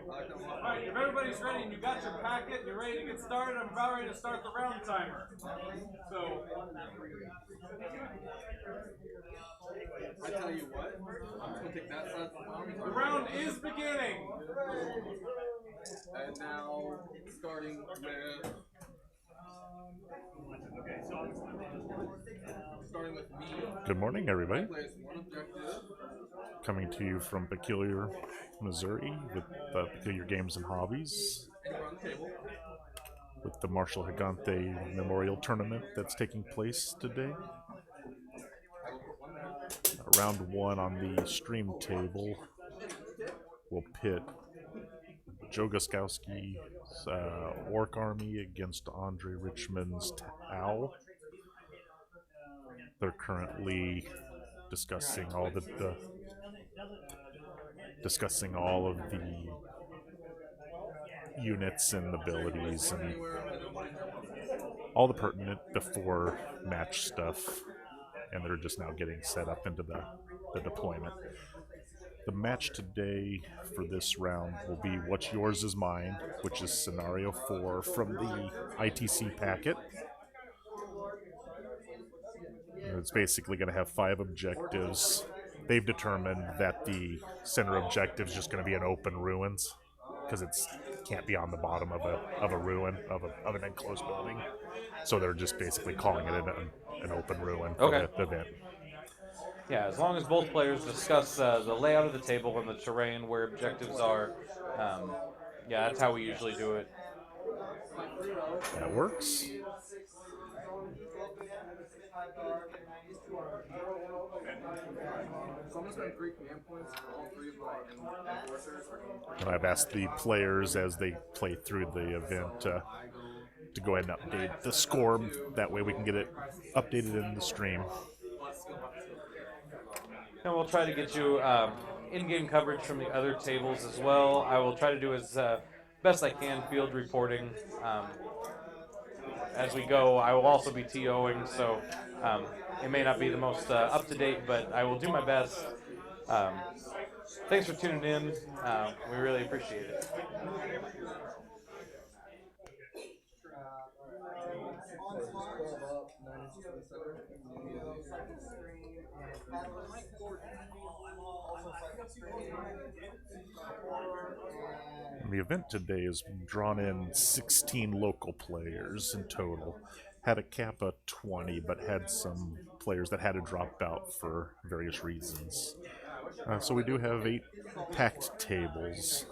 Alright, if everybody's ready and you got your packet and you're ready to get started, I'm about ready to start the round timer. So, I tell you what, I'm just going to take that side for the round is beginning. And now, starting with me. Good morning, everybody. Place one objective. Coming to you from Peculiar, Missouri, with Peculiar Games and Hobbies, Around the table. with the Marshall Higante Memorial Tournament that's taking place today. Round one on the stream table will pit Joe Guzowski's Ork Army against Andre Richman's Tau. They're currently discussing all of the units and abilities and all the pertinent before match stuff, and they're just now getting set up into the deployment. The match today for this round will be What's Yours Is Mine, which is Scenario 4 from the ITC packet. It's basically going to have 5 objectives. They've determined that the center objective is just going to be an open ruins, because it can't be on the bottom of a ruin, of an enclosed building. So they're just basically calling it an open ruin for the event. Yeah, as long as both players discuss the layout of the table and the terrain where objectives are, yeah, that's how we usually do it. That works. And I've asked the players as they play through the event to go ahead and update the score. That way we can get it updated in the stream. And we'll try to get you in-game coverage from the other tables as well. I will try to do as best I can field reporting as we go. I will also be TOing, so it may not be the most up-to-date, but I will do my best. Thanks for tuning in. We really appreciate it. The event today has drawn in 16 local players in total. Had a cap of 20, but had some players that had to drop out for various reasons. So we do have 8 packed tables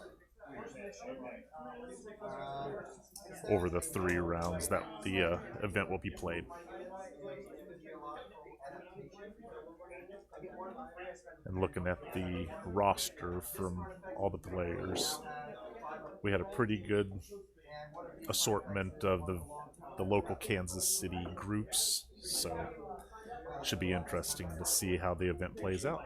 over the 3 rounds that the event will be played. And looking at the roster from all the players, we had a pretty good assortment of the local Kansas City groups, so it should be interesting to see how the event plays out.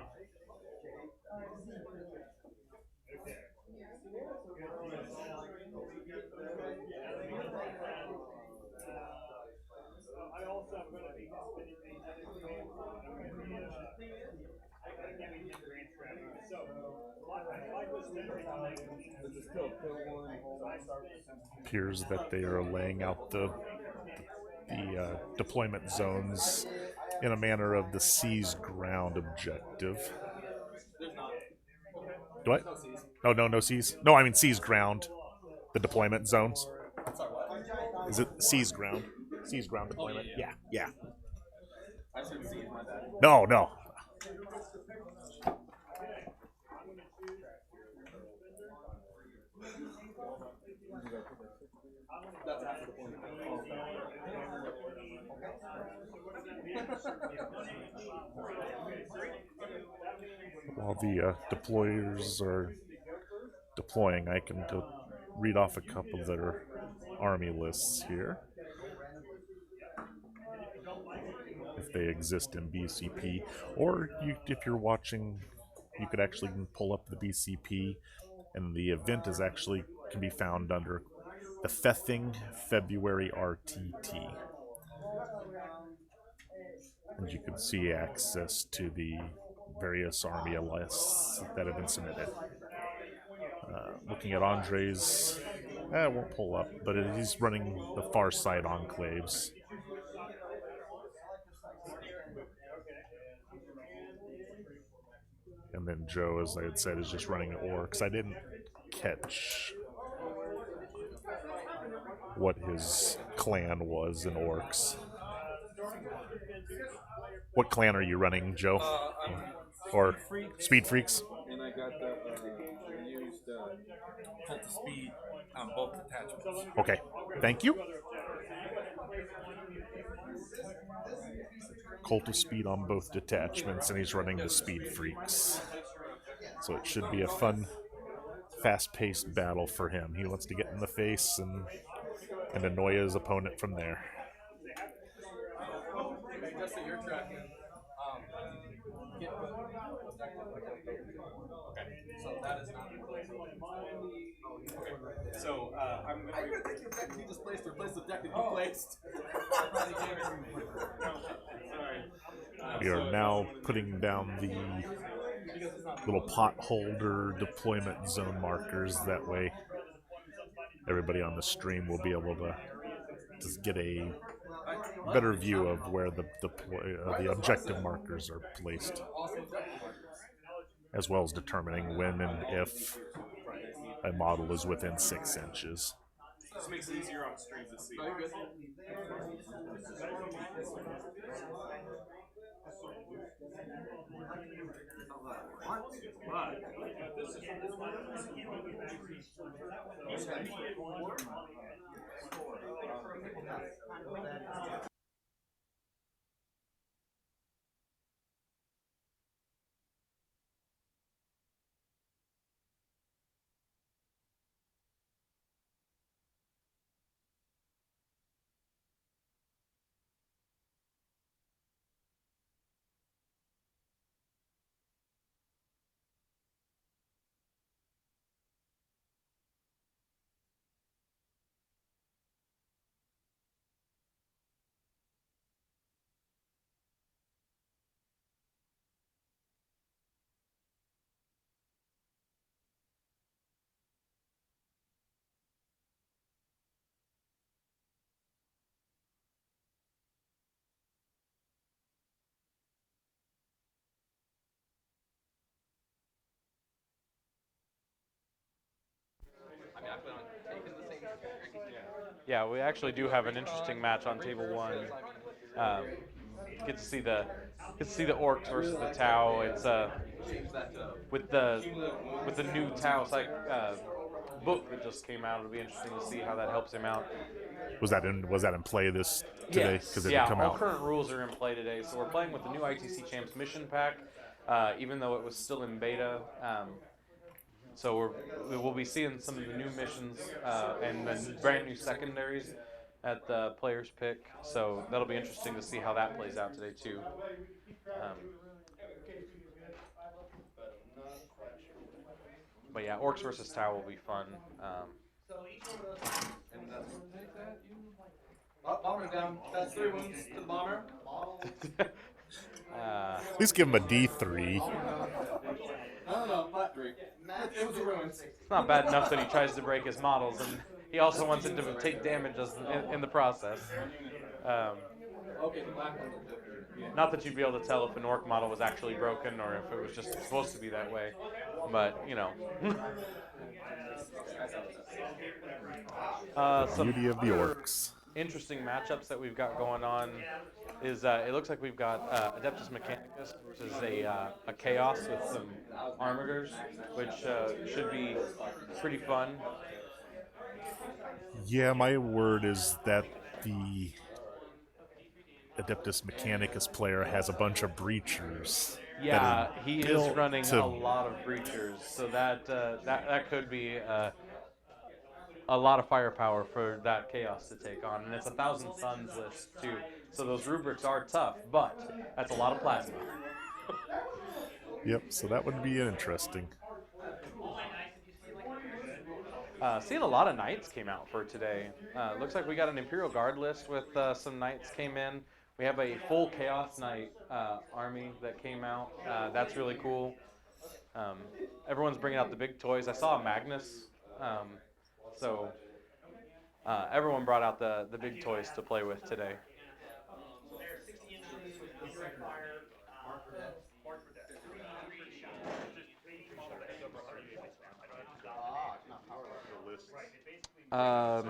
Appears that they are laying out the deployment zones in a manner of the seized ground objective. Do I? Oh, no seas. No, I mean seized ground. The deployment zones. Is it seized ground? Seized ground deployment? Yeah. No. While the deployers are deploying, I can read off a couple of their army lists here, if they exist in BCP. Or if you're watching, you could actually pull up the BCP, and the event can be found under the Fething February RTT. And you can see access to the various army lists that have been submitted. Looking at Andre's, it won't pull up, but he's running the Far Side Enclaves. And then Joe, as I had said, is just running Orks. I didn't catch what his clan was in Orks. What clan are you running, Joe? Or Speed Freaks? And I got I used Cult of Speed on both attachments. Okay, thank you. Cult of Speed on both detachments, and he's running the Speed Freaks. So it should be a fun, fast-paced battle for him. He wants to get in the face and annoy his opponent from there. Just that you're tracking. So that is not So I'm gonna take your deck you just placed or place the deck that you placed. We are now putting down the little pot holder deployment zone markers. That way, everybody on the stream will be able to just get a better view of where the objective markers are placed, as well as determining when and if a model is within 6 inches. This makes it easier on the stream to see. Yeah, we actually do have an interesting match on table one. Get to see the Orcs versus the Tau. It's with the new Tau book that just came out. It'll be interesting to see how that helps him out. Was that in play this today? Yes. Because it Yeah, did come all out. current rules are in play today. So we're playing with the new ITC Champs mission pack, even though it was still in beta. So we'll be seeing some of the new missions and the brand new secondaries at the player's pick. So that'll be interesting to see how that plays out today too. But yeah, Orcs versus Tau will be fun. Bomber down. That's 3 wounds to the bomber. At least give him a D3. No, flat 3. It was a ruins. It's not bad enough that he tries to break his models, and he also wants it to take damage in the process. Okay, the black one. Not that you'd be able to tell if an orc model was actually broken or if it was just supposed to be that way, but you know. Some Beauty of the Orcs. interesting matchups that we've got going on is it looks like we've got Adeptus Mechanicus versus a Chaos with some Armigers, which should be pretty fun. Yeah, my word is that the Adeptus Mechanicus player has a bunch of breachers. Yeah, he is built running to- a lot of breachers, so that could be a lot of firepower for that Chaos to take on, and it's 1,000 Suns list too. So those rubrics are tough, but that's a lot of plasma. Yep, so that would be interesting. Seeing a lot of Knights came out for today. Looks like we got an Imperial Guard list with some Knights came in. We have a full Chaos Knight army that came out. That's really cool. Everyone's bringing out the big toys. I saw a Magnus, so everyone brought out the big toys to play with today. Um,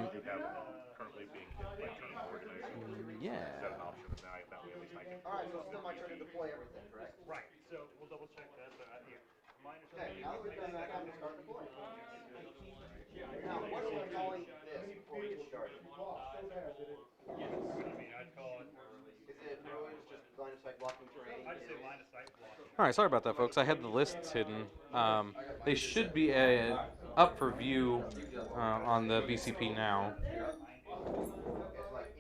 Currently being hit by tournament organizers. yeah. Is that an option? And now that way at least I can. Alright, so it's still my turn to deploy everything, correct? Right, so we'll double check that, but my Okay, understanding. now that we've done that, I'm gonna start deploying. Now, what are we calling this before we get started? I'd call it, Is it ruins, just line of sight blocking terrain? I'd say line of sight blocking. All right, sorry about that, folks. I had the lists hidden. They should be up for view on the BCP now.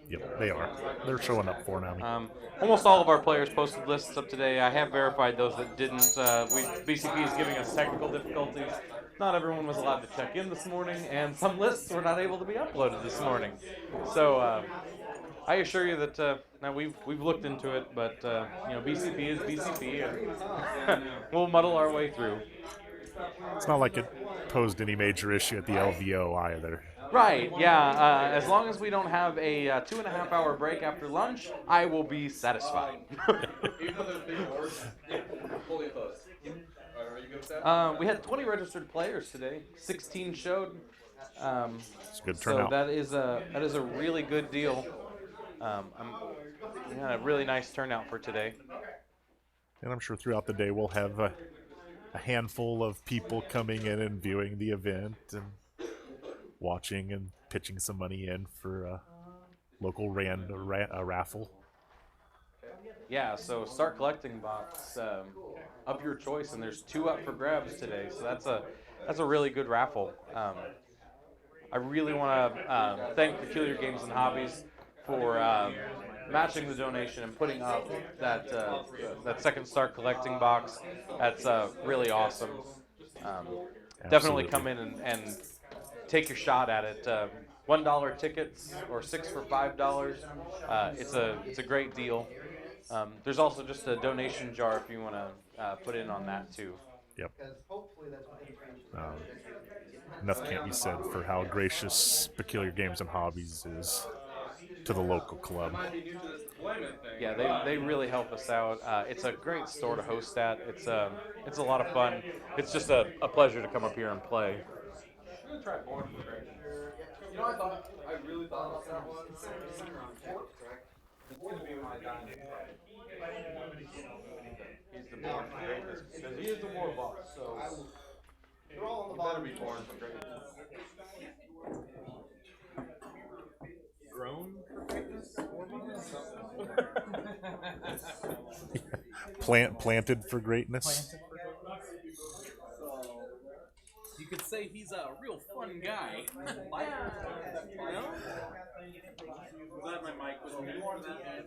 Yep, they are. They're showing up for now. Almost all of our players posted lists up today. I have verified those that didn't. BCP is giving us technical difficulties. Not everyone was allowed to check in this morning, and some lists were not able to be uploaded this morning. So I assure you that now we've looked into it, but BCP is BCP, and we'll muddle our way through. It's not like it posed any major issue at the LVO either. Right, yeah. As long as we don't have a 2.5 hour break after lunch, I will be satisfied. We had 20 registered players today. 16 showed. It's a good So turnout. that is a really good deal. We had a really nice turnout for today. And I'm sure throughout the day we'll have a handful of people coming in and viewing the event and watching and pitching some money in for a local raffle. Yeah, so start collecting box up your choice, and there's 2 up for grabs today. So that's a really good raffle. I really want to thank Peculiar Games and Hobbies for matching the donation and putting up that second start collecting box. That's really awesome. Definitely come in and take your shot at it. $1 tickets or 6 for $5. It's a great deal. There's also just a donation jar if you want to put in on that too. Yep. Enough can't be said for how gracious Peculiar Games and Hobbies is to the local club. Yeah, they really help us out. It's a great store to host at. It's a lot of fun. It's just a pleasure to come up here and play. I'm gonna try Born for Greatness. I really thought about that one. It's gonna be my diamond. He's the Born for Greatness because he is the war boss. So you better be Born for Greatness. Grown for greatness? Planted for greatness. You could say he's a real fun guy. Glad my mic was muted for that.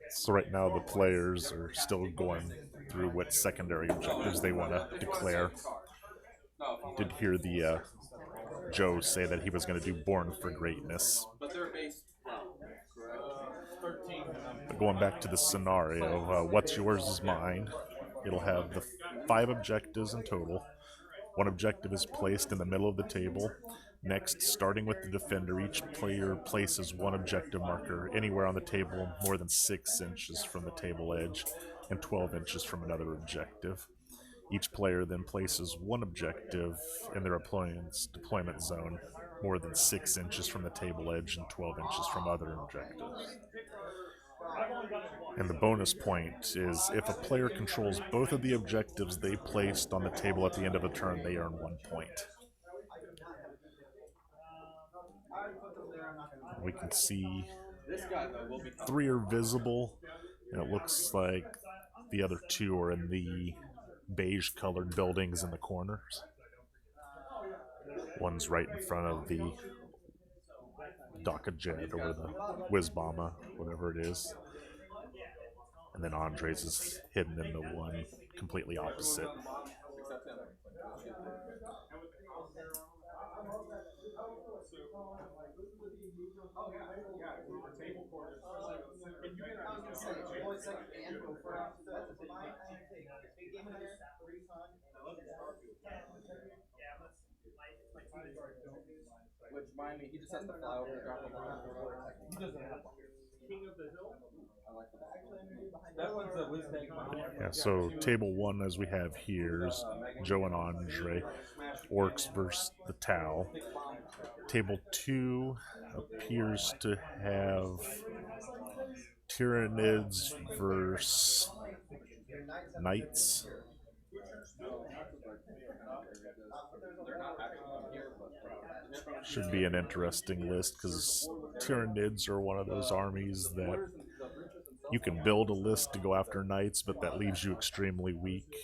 So right now the players are still going through what secondary objectives they want to declare. Did hear the Joe say that he was going to do Born for Greatness. But they're based, But going back to the scenario of what's yours is mine, it'll have the 5 objectives in total. 1 objective is placed in the middle of the table. Next, starting with the defender, each player places 1 objective marker anywhere on the table more than 6 inches from the table edge and 12 inches from another objective. Each player then places 1 objective in their opponent's deployment zone more than 6 inches from the table edge and 12 inches from other objectives. And the bonus point is if a player controls both of the objectives they placed on the table at the end of a turn, they earn 1 point. We can see 3 are visible, and it looks like the other 2 are in the beige colored buildings in the corners. One's right in front of the Daka Jet or the Whiz Bomber, whatever it is. And then Andre's is hidden in the one completely opposite. Which remind me, he just has to fly over and drop a bomb. He doesn't have bombs. King of the Hill? I like the that one's a whiz bang bomb. Yeah, so table 1 as we have here is Joe and Andre, Orks versus the Tau. Table 2 appears to have Tyranids versus Knights. Should be an interesting list because Tyranids are one of those armies that you can build a list to go after Knights, but that leaves you extremely weak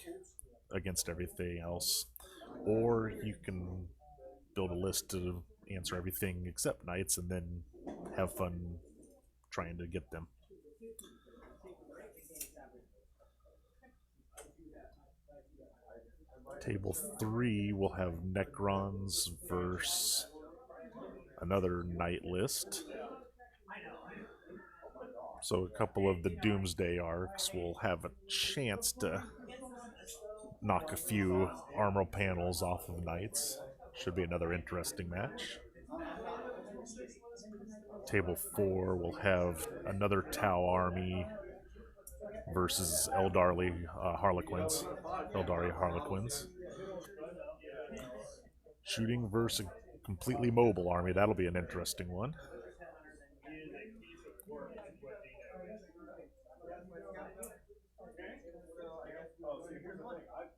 against everything else. Or you can build a list to answer everything except Knights and then have fun trying to get them. Table 3 will have Necrons versus another Knight list. So a couple of the Doomsday arcs will have a chance to knock a few armor panels off of Knights. Should be another interesting match. Table 4 will have another Tau army versus Eldari Harlequins. Eldari Harlequins. Shooting versus a completely mobile army. That'll be an interesting one.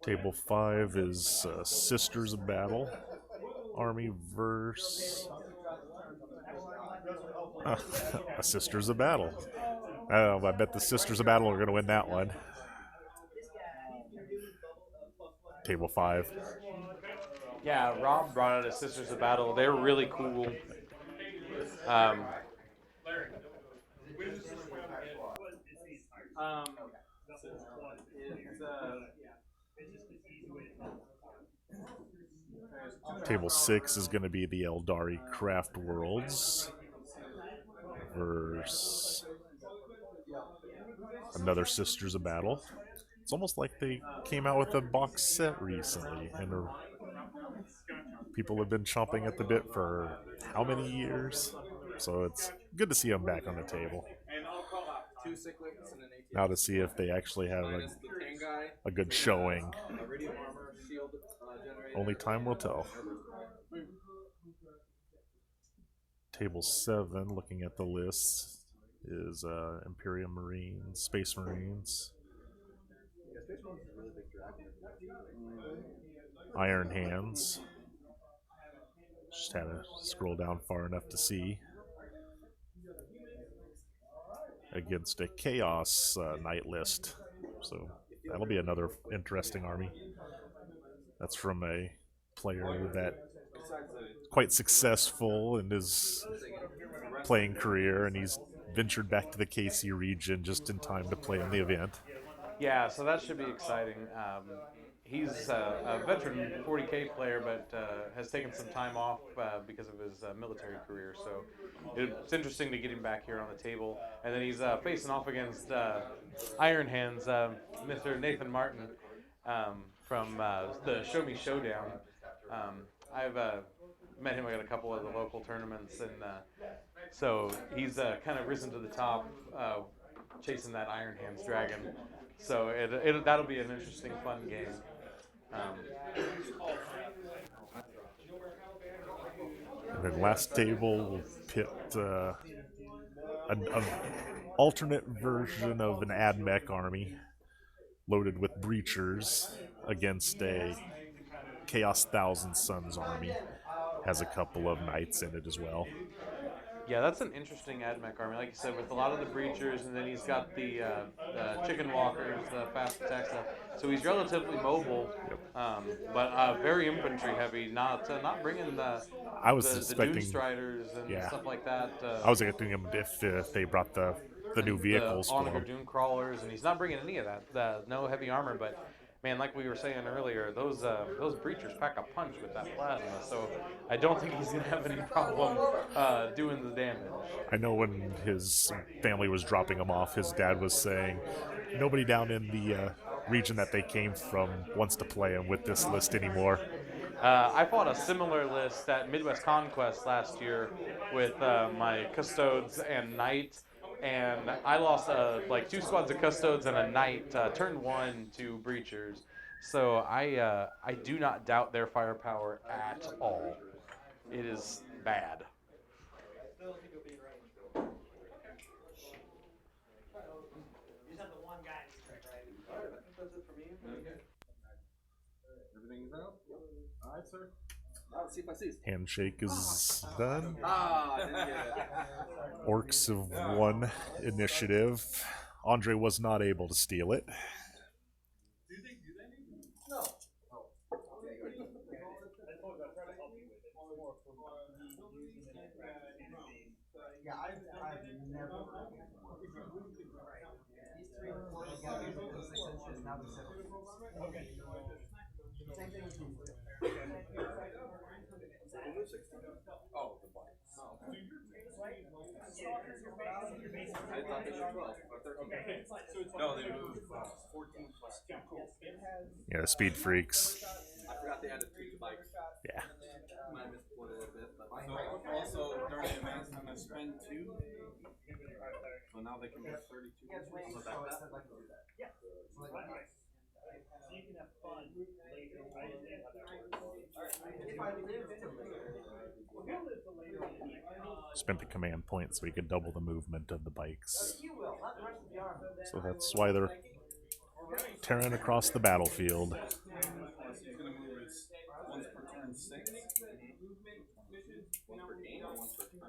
Table 5 is Sisters of Battle army versus a Sisters of Battle. I bet the Sisters of Battle are going to win that one. Table 5. Yeah, Rob brought out a Sisters of Battle. They're really cool. Table 6 is going to be the Eldari Craft Worlds versus another Sisters of Battle. It's almost like they came out with a box set recently, and people have been chomping at the bit for how many years? So it's good to see them back on the table. Now to see if they actually have a good showing. Only time will tell. Table 7, looking at the list, is Imperial Marines, Space Marines, Iron Hands. Just had to scroll down far enough to see. Against a Chaos Knight list. So that'll be another interesting army. That's from a player that quite successful in his playing career, and he's ventured back to the KC region just in time to play in the event. Yeah, so that should be exciting. He's a veteran 40K player, but has taken some time off because of his military career. So it's interesting to get him back here on the table. And then he's facing off against Iron Hands, Mr. Nathan Martin from the Show Me Showdown. I've met him at a couple of the local tournaments, and so he's kind of risen to the top, chasing that Iron Hands dragon. So that'll be an interesting, fun game. And then last table will pit an alternate version of an AdMech army loaded with breachers against a Chaos Thousand Suns army. Has a couple of knights in it as well. Yeah, that's an interesting AdMech army, like you said, with a lot of the breachers, and then he's got the chicken walkers, the fast attack stuff. So he's relatively mobile, but very infantry heavy. Not bringing the Doom Striders and stuff like that. I was expecting him if they brought the new vehicles the for Onager him. Doom Crawlers, and he's not bringing any of that. No heavy armor, but man, like we were saying earlier, those breachers pack a punch with that plasma. So I don't think he's gonna have any problem doing the damage. I know when his family was dropping him off, his dad was saying, nobody down in the region that they came from wants to play him with this list anymore. I fought a similar list at Midwest Conquest last year with my Custodes and Knight, and I lost like 2 squads of Custodes and a Knight, turn 1 to Breachers. So I do not doubt their firepower at all. It is bad. Everything is out? Alright, sir. Now let's see if I see. Handshake is done. Ah, I didn't get it. Orks have won initiative. Andre was not able to steal it. No. Yeah, I've never. These three were four together for 6 inches, now they're 7 inches. Same thing with these. Oh, the bike. Oh. I thought they were 12 or 13. No, they moved 14 plus 2. Yeah, speed freaks. I forgot they added 3 bikes. Yeah. Might have missed one a little bit, but also during the advance time I spend 2. So now they can move 32. Yeah, it's range, so I said like to do that. Yeah. So you can have fun later. I understand how that works. If I live to later. Spent the command point so he could double the movement of the bikes. You will, not the rest of the army. So that's why they're tearing across the battlefield. So he's going to move his once per turn 6. Once per game or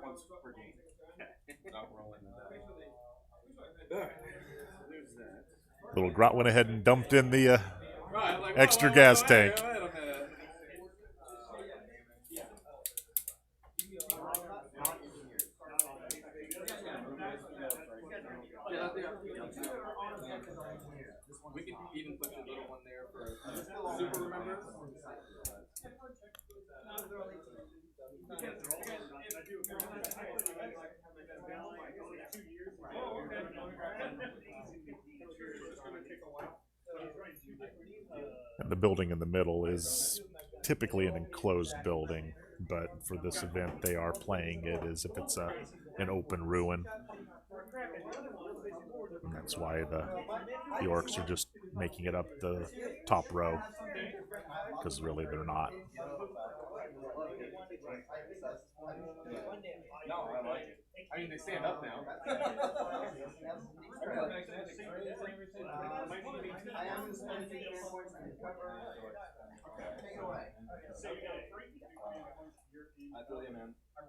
once per game? Not rolling that. Alright, there's that. Little Grot went ahead and dumped in the Right, like, extra gas tank. Wait a minute. We can even put your little one there for super, remember? And the building in the middle is typically an enclosed building, but for this event they are playing it as if it's an open ruin. And that's why the Orks are just making it up the top row, because really they're not. No, I like it. I mean, they stand up now. I am just going to take your points and cover. Take it away. I feel you, man. I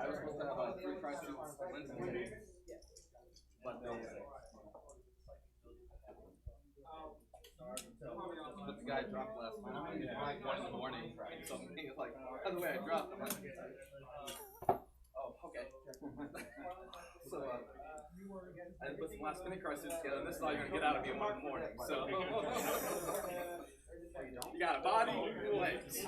was supposed to have 3 tri-suits Wednesday. But no. But the guy dropped last night at like 1 in the morning. And something was like, by the way, I dropped. I'm like, oh, okay. So, I put some last minute car suits together, and this is all you're going to get out of me at 1 in the morning. So, you got a body, legs.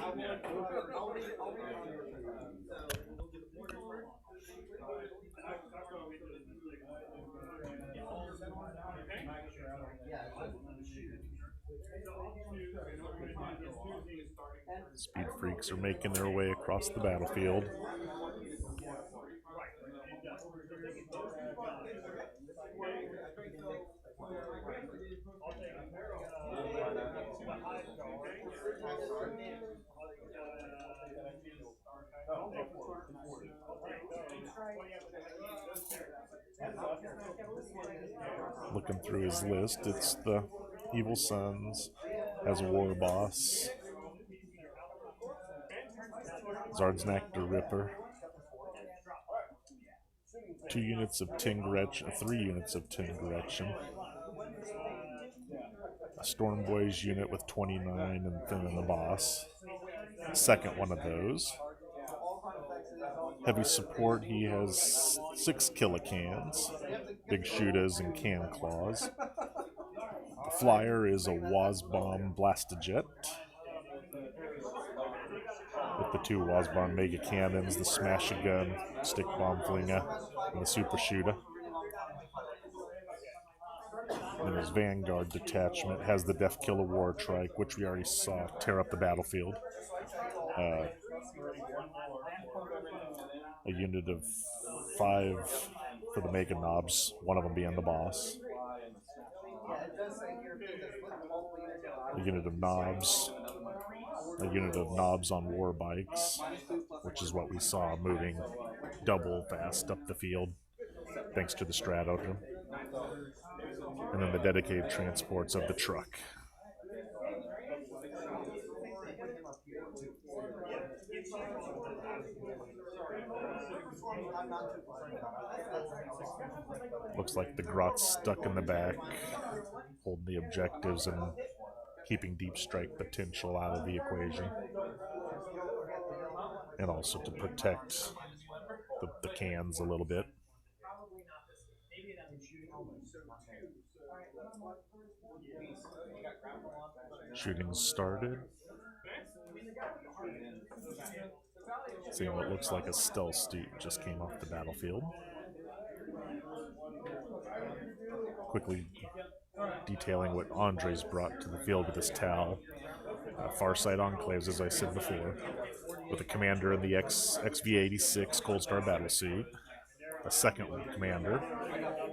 Speed freaks are making their way across the battlefield. Looking through his list, it's the Evil Sons as a war boss, Zardsnak the Ripper, 2 units of Tingretch, 3 units of Tingretchen, a Storm Boys unit with 29 and Thin in the Boss, second one of those. Heavy support, he has 6 Killicans, Big Shootas and Can Claws. flyer is a Wazbomb Blastojet with the two Wazbomb Mega Cannons, the Smash-A-Gun, Stick Bomb Flinga, and the Super Shooter. And his Vanguard detachment has the Death Killer War Trike, which we already saw tear up the battlefield. A unit of 5 for the Mega Knobs, one of them being the boss. A unit of Knobs. A unit of Knobs on war bikes, which is what we saw moving double fast up the field, thanks to the Stratodrome. And then the dedicated transports of the truck. Looks like the Grot's stuck in the back, holding the objectives and keeping deep strike potential out of the equation. And also to protect the cans a little bit. Shooting started. Seeing what looks like a stealth steed just came off the battlefield. Quickly detailing what Andre's brought to the field with his Tal. Farsight Enclaves, as I said before, with a commander in the XV-86 Cold Star Battlesuit, a second commander.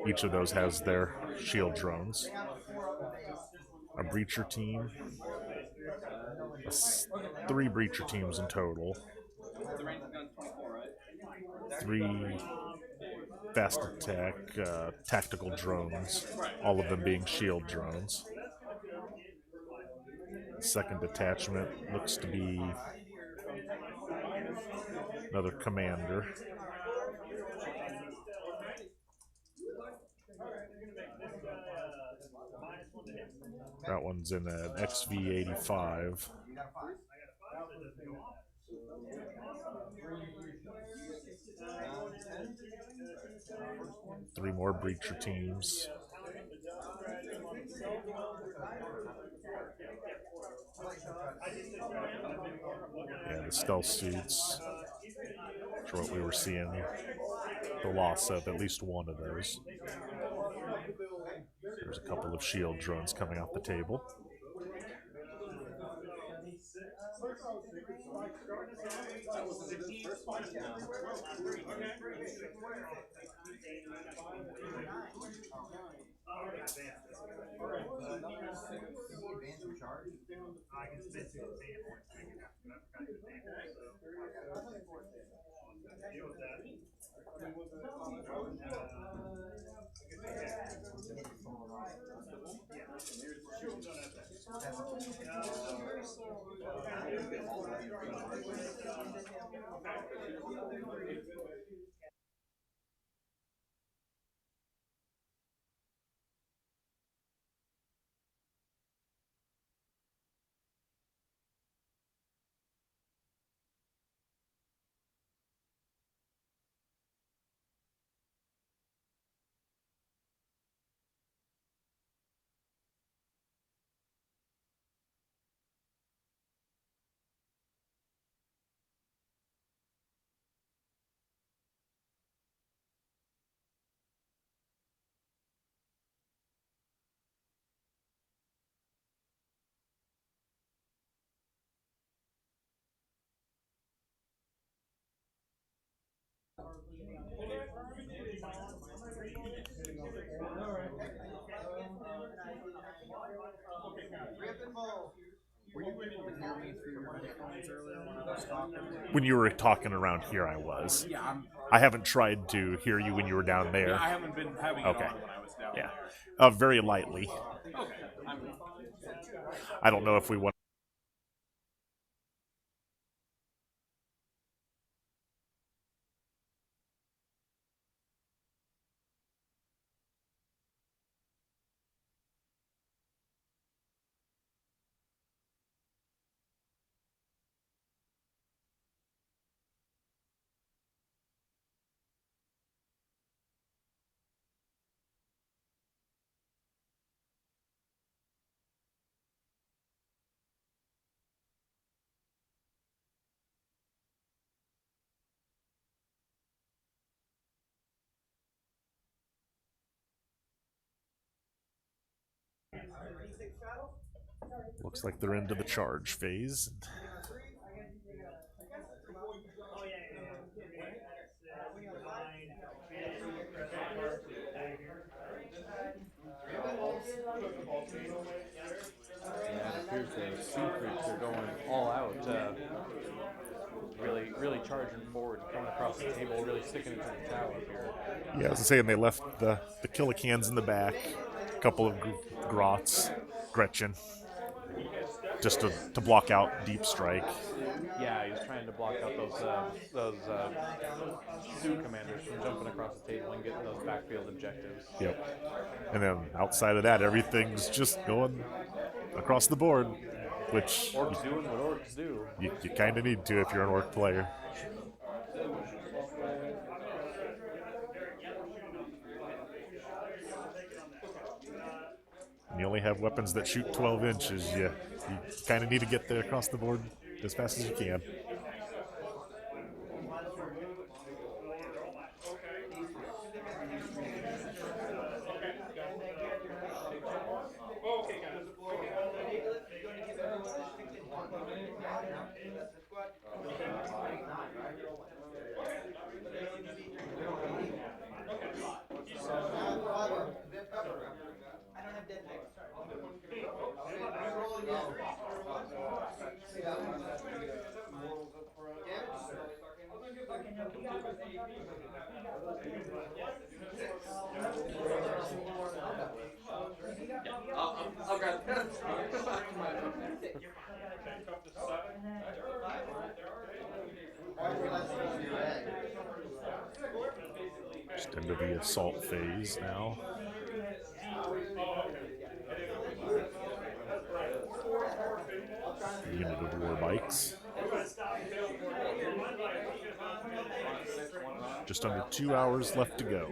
Each of those has their shield drones. A breacher team. 3 breacher teams in total. 3 fast attack tactical drones, all of them being shield drones. The second detachment looks to be another commander. That one's in an XV-85. 3 more breacher teams. Yeah, the stealth suits. For what we were seeing, the loss of at least one of those. There's a couple of shield drones coming off the table. Were you able to hear me through your headphones earlier when I was talking? When you were talking around here, I was. Yeah, I haven't tried to hear you when you were down there. I haven't been having it on when I was down Yeah. there. Very lightly. Okay. I don't know if we want Looks like they're into the charge phase. Oh yeah, Yeah, it appears the sea creeps are going all out. Really charging forward, coming across the table, really sticking it to the tower here. Yeah, as I was saying, they left the Killicans in the back, a couple of Grots, Gretchen, just to block out deep strike. Yeah, he's trying to block out those Sioux commanders from jumping across the table and getting those backfield objectives. Yep. And then outside of that, everything's just going across the board, which Orcs doing what orcs do. you kind of need to if you're an orc player. And you only have weapons that shoot 12 inches. You kind of need to get there across the board as fast as you can. I'll grab that. Just into the assault phase now. The unit of war bikes. Just under 2 hours left to go.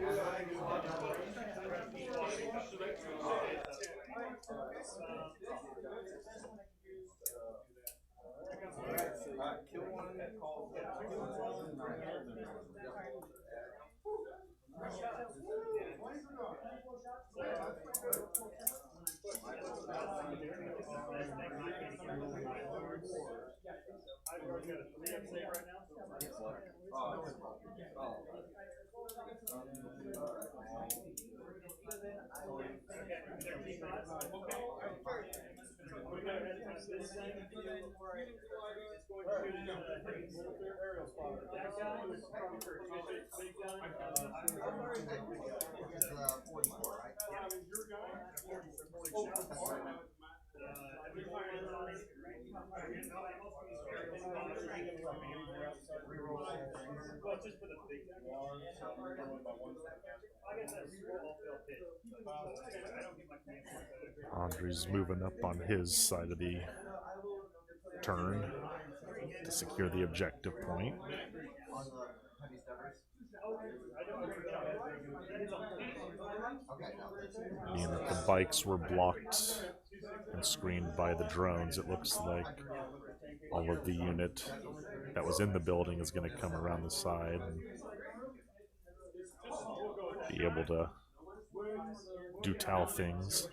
Andre's moving up on his side of the turn to secure the objective point. Being that the bikes were blocked and screened by the drones, it looks like all of the unit that was in the building is going to come around the side and be able to do Tau things.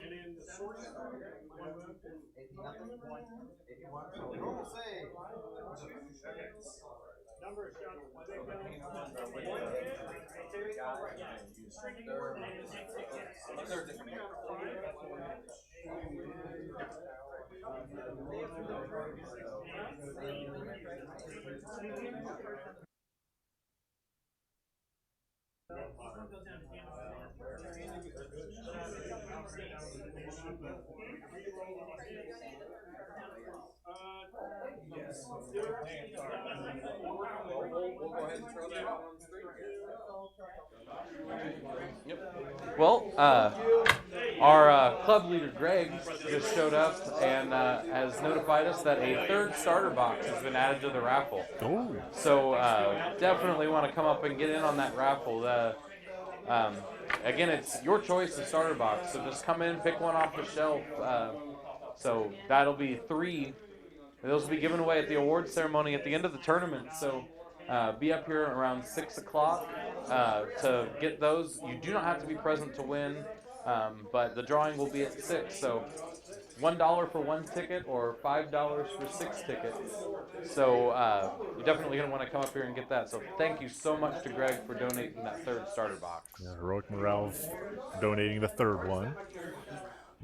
We'll go ahead and throw that out on the street. Yep. Well, our club leader Greg just showed up and has notified us that a third starter box has been added to the raffle. Oh, So definitely want to come up and get in on that raffle. Again, it's your choice, the starter box. So just come in, pick one off the shelf. So that'll be 3. Those will be given away at the awards ceremony at the end of the tournament. So be up here around 6 o'clock to get those. You do not have to be present to win, but the drawing will be at 6. So $1 for 1 ticket or $5 for 6 tickets. So you're definitely going to want to come up here and get that. So thank you so much to Greg for donating that 3rd starter box. Yeah, Heroic Morale donating the 3rd one.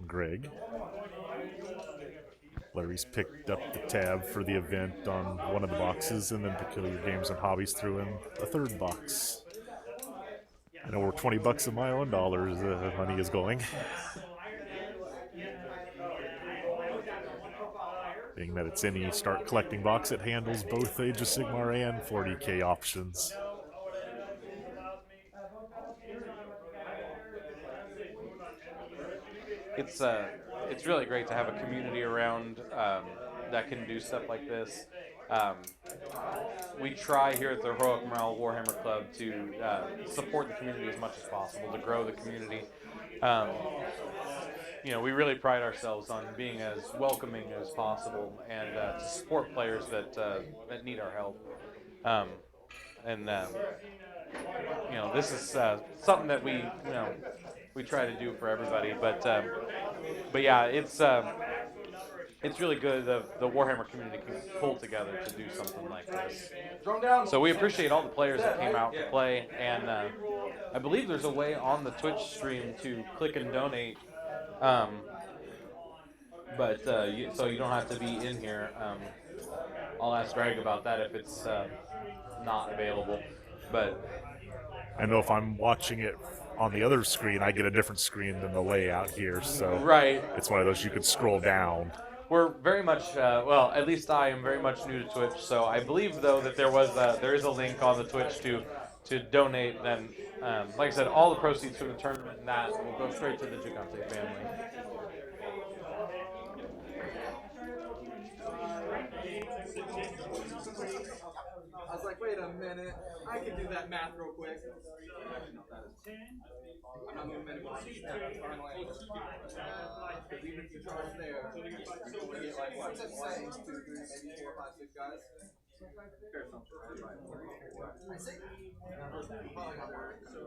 Greg. Larry's picked up the tab for the event on one of the boxes, and then Peculiar Games and Hobbies threw in a 3rd box. And over $20 of my own dollars money is going. Being that it's any start collecting box, it handles both Age of Sigmar and 40k options. It's really great to have a community around that can do stuff like this. We try here at the Heroic Morale Warhammer Club to support the community as much as possible, to grow the community. You know, we really pride ourselves on being as welcoming as possible and to support players that need our help. You know, this is something that we try to do for everybody. But yeah, it's really good the Warhammer community can pull together to do something like this. So we appreciate all the players that came out to play, and I believe there's a way on the Twitch stream to click and donate. So you don't have to be in here. I'll ask Greg about that if it's not available. But I know if I'm watching it on the other screen, I get a different screen than the layout here, so right, it's one of those you could scroll down. we're very much well, at least I am very much new to Twitch, so I believe though that there is a link on the Twitch to donate. Then, like I said, all the proceeds from the tournament and that will go straight to the Gigante family. I was like, wait a minute, I can do that math real quick. I'm not moving anymore. Because even if you draw it there, you're going to get like what? 1, 2, 3, maybe 4, 5, 6 guys. Fair something, right? I see. So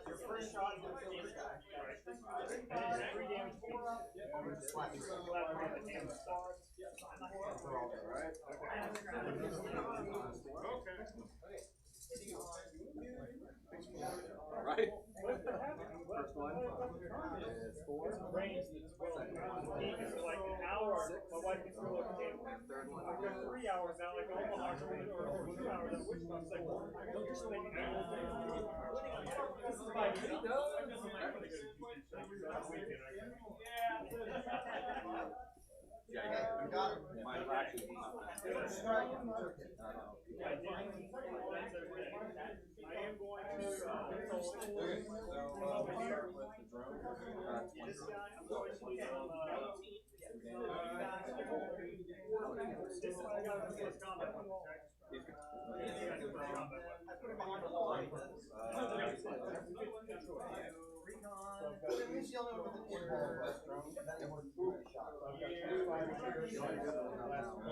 your first shot is going to kill this guy. Alright. First one is 4. Like an hour, my wife can throw a game. Third one I've got 3 hours now, like Omaha, for 2 hours. I'm wishing I was like, this is my Yeah, You got it. mine will actually be. Strike and took it. I am going to this guy, I'm going to this is I got the first combat one, okay? I put him behind the wall. At least you'll know with the then it was a shot.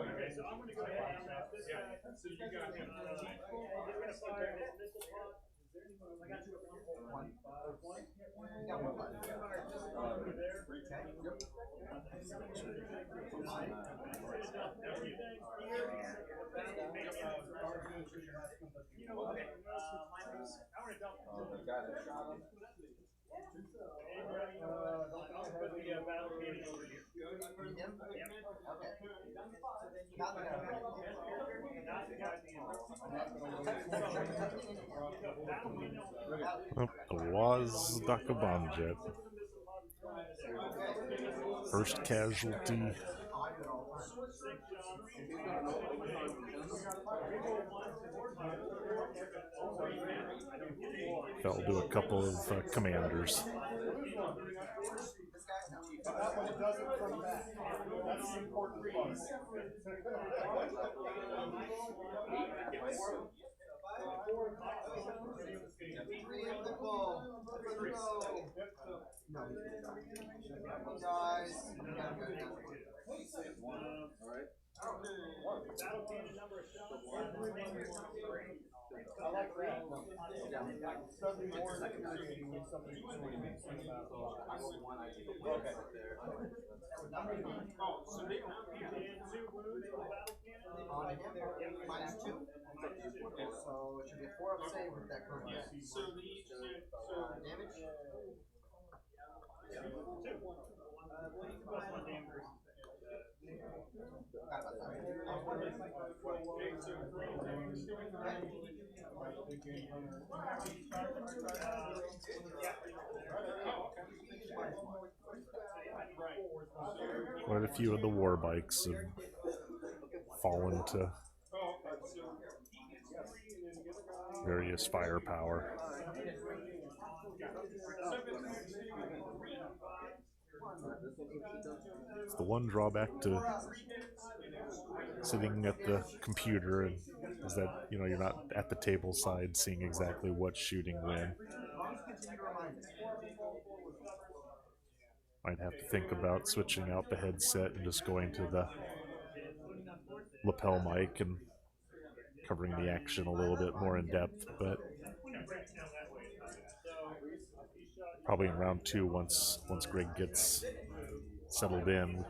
Okay, so I'm going to go ahead and have this guy. So you got him. He's going to fire his missile pod. I got you up here. One. Yeah, one button. Over there. You know what? I want to dump The guy that shot him. I'll put the battle beginning over here. Him? Okay. Got the guy. Not the guy at the end. Oh, the was Dakabanjet. First casualty. Fell to a couple of commanders. That one doesn't come back. That's the important piece. Three of the ball. Let's go. Guys. Alright. Battle cannon number of shots. I like that. Something It's more the second match. intriguing when somebody's doing something about So I rolled one, I took the win right there. Oh, so they and 2 wounds on the battle cannon? On him, minus 2. So So it should be a 4 up save with that current deck. Damage? Plus 1 damage versus Quite a few of the war bikes have fallen to various firepower. The one drawback to sitting at the computer is that you're not at the table side seeing exactly what's shooting when. Might have to think about switching out the headset and just going to the lapel mic and covering the action a little bit more in depth, but probably in round 2, once Greg gets settled in,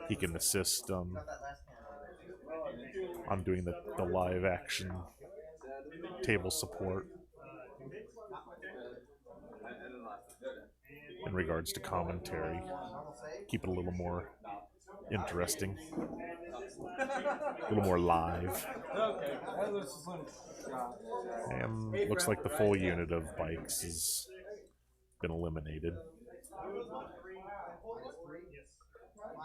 he can assist on doing the live action table support in regards to commentary. Keep it a little more interesting, a little more live. And looks like the full unit of bikes has been eliminated.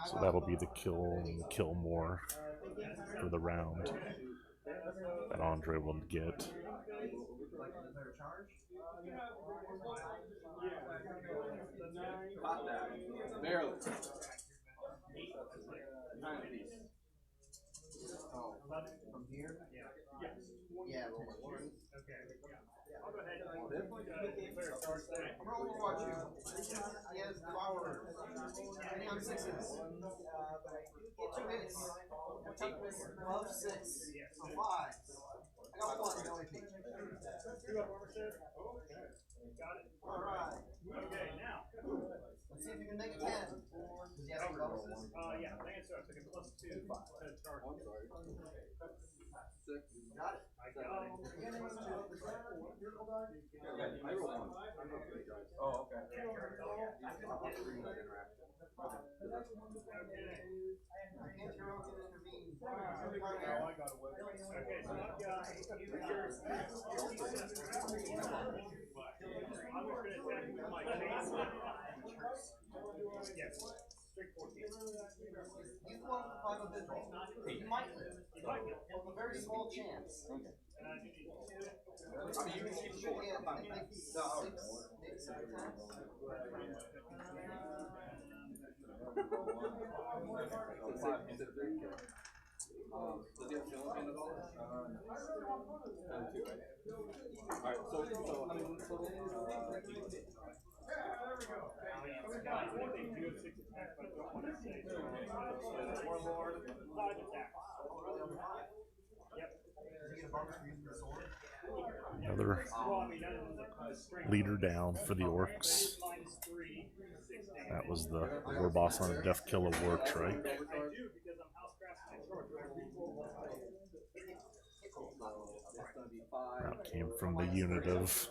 So that'll be the kill and the kill more for the round that Andre will get. barely. Oh, from here? Yeah, roll my one. I'm rolling Overwatch 2. He has Devour. Hitting on 6s. Get 2 hits. Toughness above 6. So 5. I got 1, no AP. 2 up armor set. Okay. Got it. Alright. Okay, now. Let's see if you can make a 10. Does he have any bonuses? Yeah, I think so. I took a +2 to charge. I'm sorry. 6. Got it. I got it. I rolled 1. Oh, okay. Can't heroic intervene. Okay, so I've got I'm just gonna attack with my chainsaw. Yes. Strict 14. He's the one with the 5 of vigil. He might live. With a very small chance. I mean, you can keep Should score. get, I think, 6, maybe 7 attacks. Does he have Philippine at all? 2, right? Alright, so how many wounds total? They do have 6 attacks, but I don't want to say so. Warlord, 5 attacks. Yep. Does he get a bonus for using the sword? Another leader down for the Orks. That was the war boss on a Death Kill of Works, right? That came from the unit of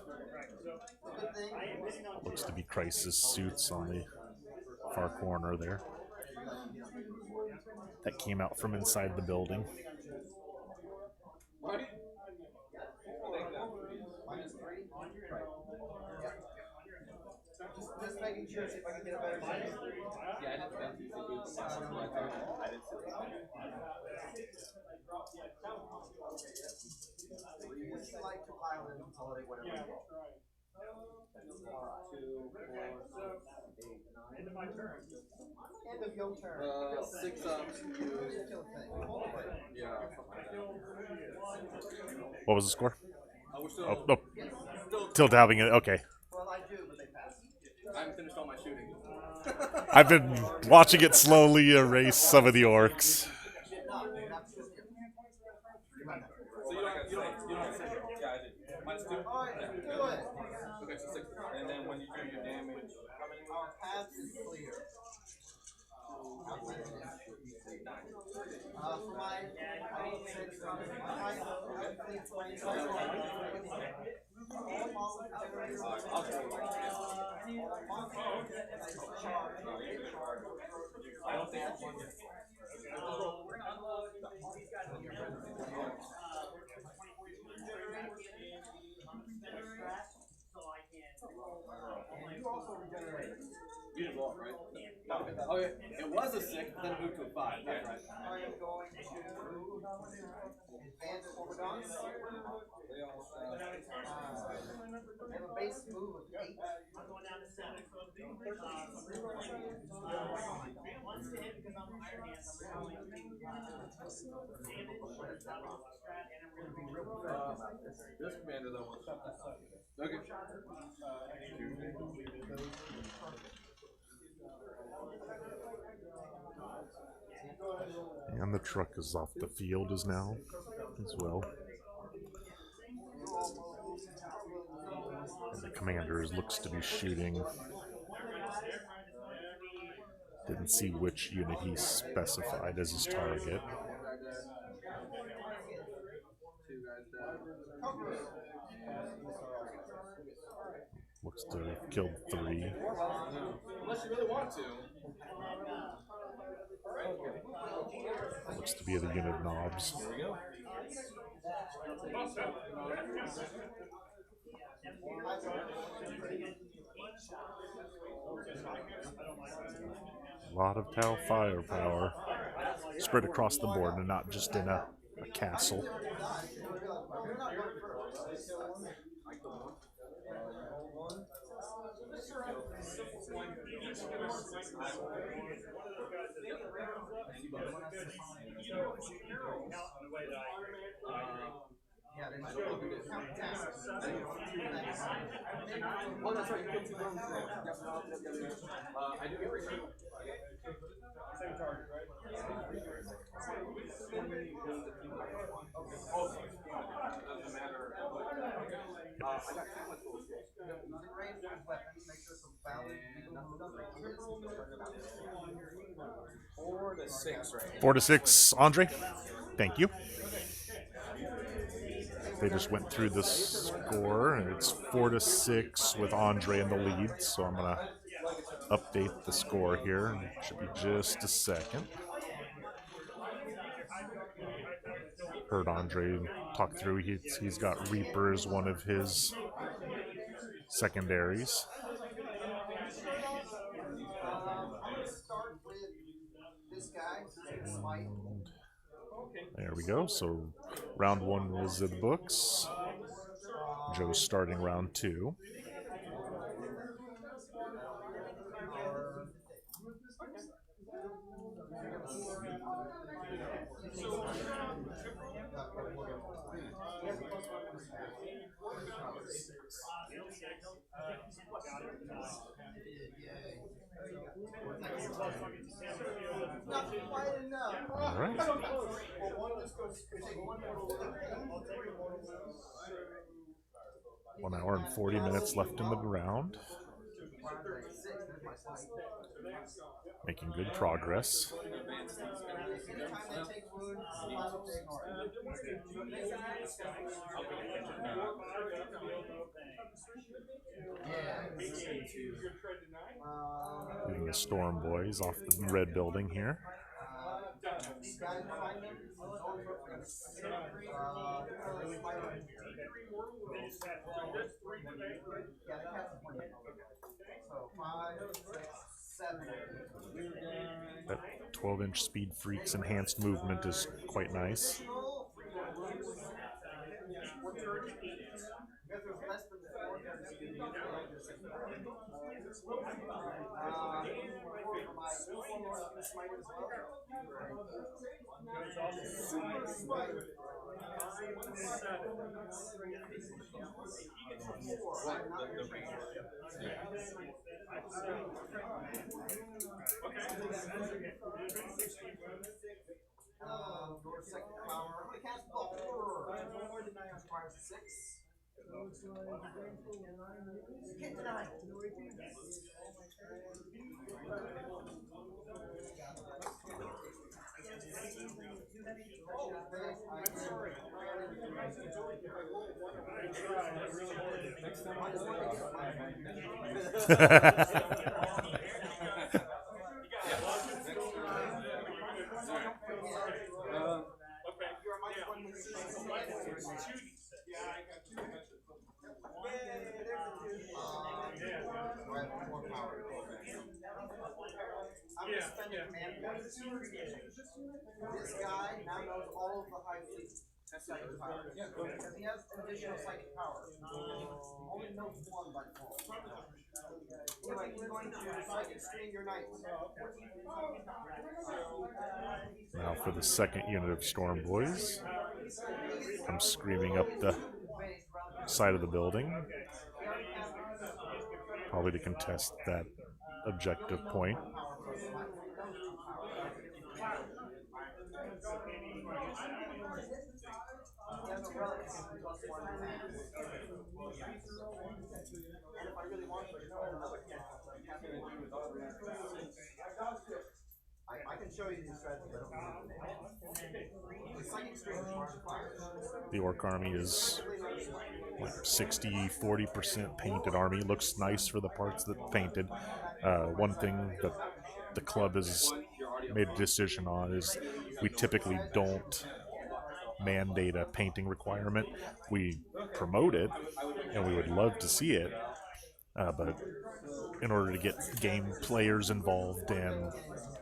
what looks to be crisis suits on the far corner there. That came out from inside the building. Right? Just making sure, see if I can get a better chance. Yeah, I didn't fancy to do the I didn't see that. We like to pile in consolidate whatever we get. Alright. 2, 4, 6, 8, 9. End of my turn. End of your turn. 6 up. Kill thing. Yeah, something like that. What was the score? We're still, Oh, no. still, Still having it. Okay. Well, I do, but they pass. I haven't finished all my shooting. I've been watching it slowly erase some of the Orks. No, that's don't say. Yeah, I did. Minus 2? Alright, Yeah. do it. Okay, so 6. And then when you do your damage, how many? Our path is clear. For my, I will say this on my height, my entire life, all model generators, all monsters, and I charge, I don't think that's one yet. you also regenerate. You just roll, right? Oh, yeah. It was a 6, then it moved to a 5. That's right. I am going to advance Orgons. I have a base move of 8. I'm going down to 7. Once to hit because I'm Iron Hands, I'm going to damage. This commander, though. Okay. And the truck is off the field as now as well. And the commander looks to be shooting. Didn't see which unit he specified as his target. Looks to have killed 3. Unless you really want to. Looks to be the unit knobs. There we go. A lot of Tau firepower spread across the board and not just in a castle. Yeah, they might count tasks. Oh, that's right. You killed 2 drones. I do get return. Same target, right? Doesn't matter. I got 2 much gold. Using range with weapons, make sure some valid legal 4 to 6 right 4 to 6, Andre. Thank you. They just went through the score, and it's 4 to 6 with Andre in the lead. So I'm gonna update the score here. It should be just a second. Heard Andre talk through. He's got Reaper as one of his secondaries. start with this guy. And there we go. So round 1 was in the books. Joe's starting round 2. Not quite enough. All right. 1 hour and 40 minutes left in the round. Making good progress. Leaving the Storm Boys off the red building here. That 12-inch Speed Freak's enhanced movement is quite nice. Your second power. I'm gonna cast the horror. Requires 6. You can't deny it. I'm going to spend a command point. This guy now knows all of the high fleet psychic power. Because he has additional psychic power. He only knows 1 by default. Anyway, he's going to psychic screen your knight. Now for the second unit of Storm Boys. I'm screaming up the side of the building. Probably to contest that objective point. I can show you these strategies. The Orc army is like 60-40% painted army. Looks nice for the parts that painted. One thing that the club has made a decision on is we typically don't mandate a painting requirement. We promote it, and we would love to see it, but in order to get game players involved and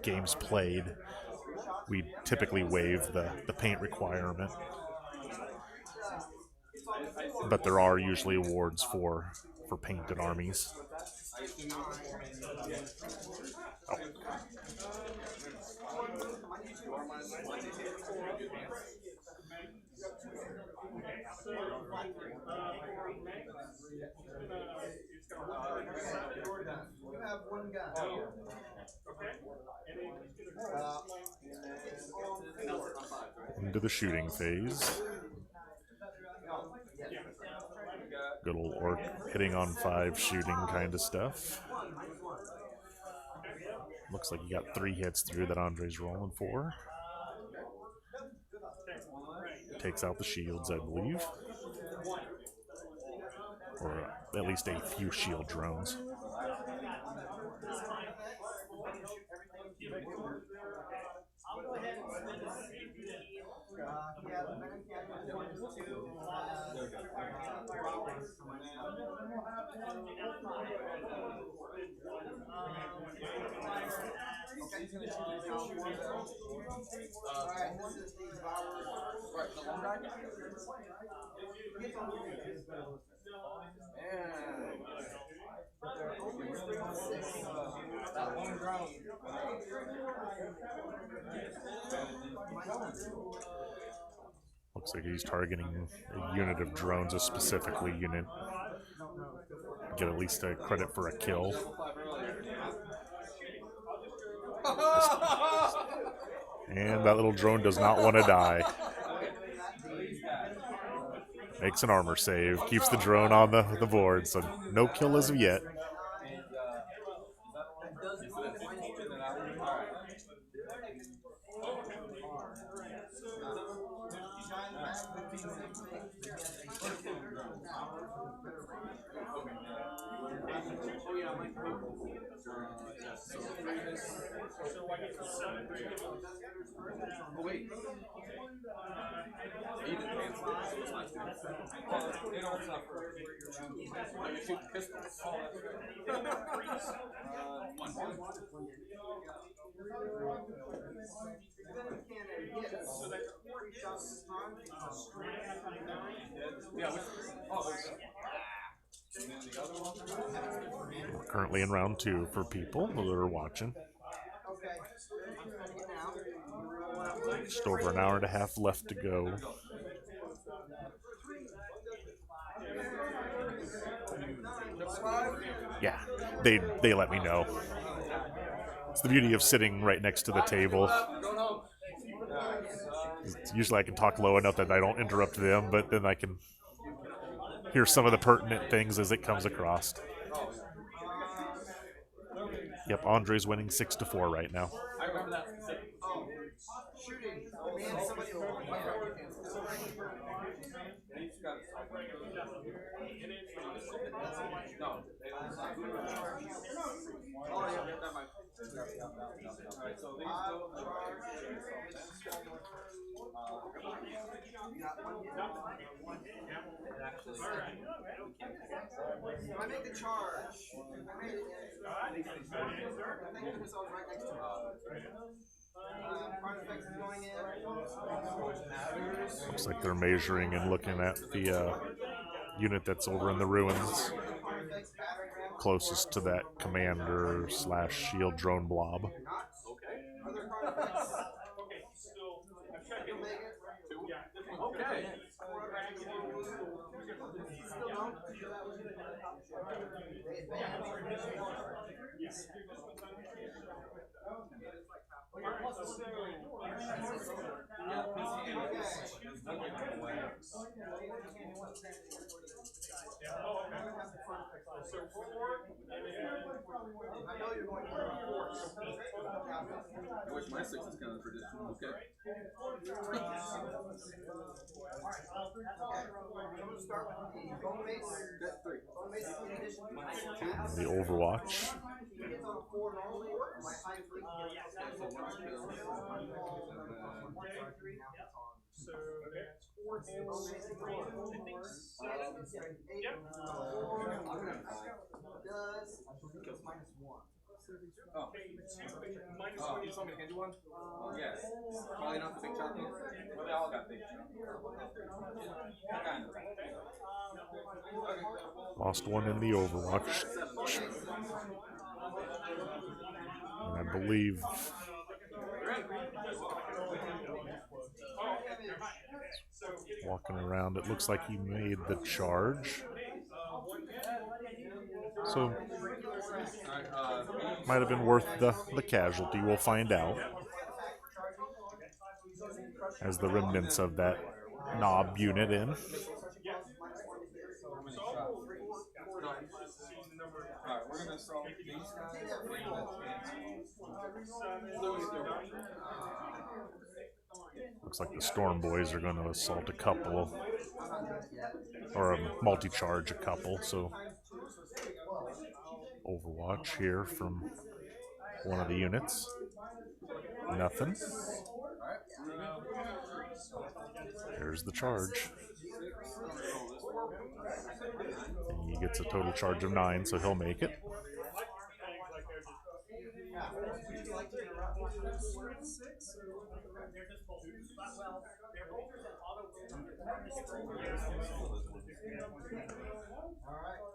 games played, we typically waive the paint requirement. But there are usually awards for painted armies. Oh. You have 1 gun. Into the shooting phase. Good old Orc hitting on 5 shooting kind of stuff. Looks like you got 3 hits through that Andre's rolling for. Takes out the shields, I believe. Or at least a few shield drones. Looks like he's targeting a unit of drones, a specifically unit. Get at least a credit for a kill. And that little drone does not want to die. Makes an armor save, keeps the drone on the board, so no kill as of yet. Oh wait. He didn't cancel it, so it's nice to they don't suffer. No, you shoot pistols. We're currently in round 2 for people that are watching. Just over an hour and a half left to go. Yeah, they let me know. It's the beauty of sitting right next to the table. Usually I can talk low enough that I don't interrupt them, but then I can hear some of the pertinent things as it comes across. Yep, Andre's winning 6-4 right now. I remember that specifically. Oh, shooting. Command somebody over. Yeah. He's got a side. No, they don't. Oh, yeah, that might. Alright, so these go. Actually, Do I make the charge? I made it. I think it was right next to it. Prime effects is going in. Looks like they're measuring and looking at the unit that's over in the ruins, closest to that commander / shield drone blob. okay. Other prime effects. You'll make it. Okay. Still don't. I know you're going to force. I wish my 6 is kind of traditional. Okay. I'm going to start with the bone mace. Bone mace is in addition to The Overwatch. it's on a 4 normally. My high fleet. So that's 4 hits. Does -1. Oh. Oh, you told me to hand you one? Oh, yes. Probably not the big chocolate. Well, they all got big chocolate. Kind of. Lost one in the Overwatch. And I believe walking around, it looks like he made the charge. So might have been worth the casualty. We'll find out as the remnants of that knob unit in. Alright, we're gonna solve these Looks like the Storm Boys are going to assault a couple, or multi-charge a couple, so Overwatch here from one of the units. Nothing. There's the charge. He gets a total charge of 9, so he'll make it.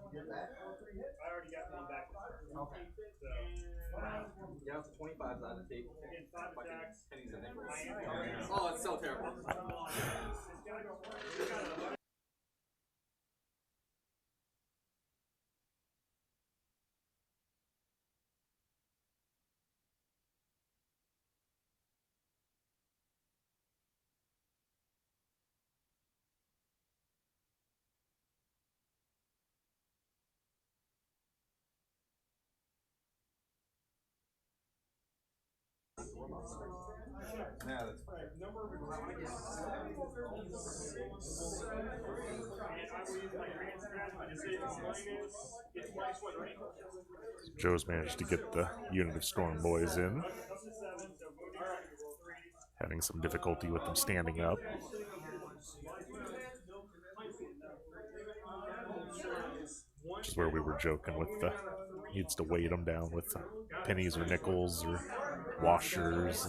I already got one back. Okay. Yeah, it's 25s out of tape. 5 attacks. Pennies and nickels. Oh, it's so terrible. Yeah, that's fine. Number of attacks. And I will use my grand strategy to say it's minus 1 range. Joe's managed to get the unit of Storm Boys in, having some difficulty with them standing up. Which is where we were joking with the needs to weight them down with pennies or nickels or washers.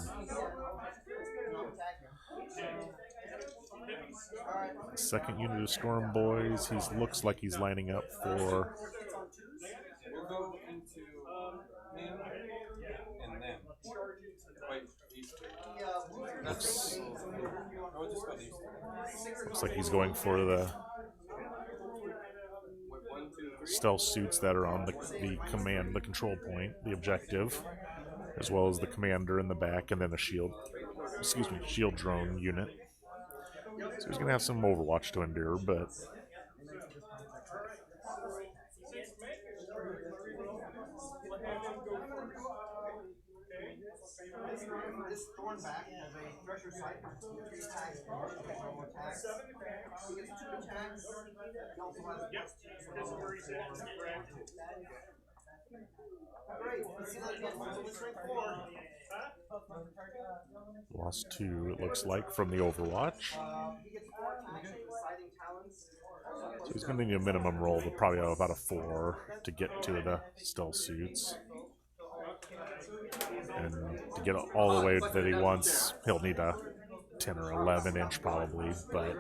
And second unit of Storm Boys, he looks like he's lining up for We'll go into him and them. Wait, these two. looks, Or we'll just go these two. looks like he's going for the Wait, 1, 2, 3. stealth suits that are on the control point, the objective, as well as the commander in the back, and then a shield. excuse me, shield drone unit. So he's going to have some Overwatch to endure, but This Thornback has a Thresher Sight, 3 attacks, normal attacks. He gets 2 attacks. He also has Great, let's see that again. What's only strength 4? lost 2, it looks like, from the Overwatch. He gets 4 attacks with Deciding Talents. So he's going to need a minimum roll of probably about a 4 to get to the stealth suits. And to get all the way that he wants, he'll need a 10 or 11 inch probably, but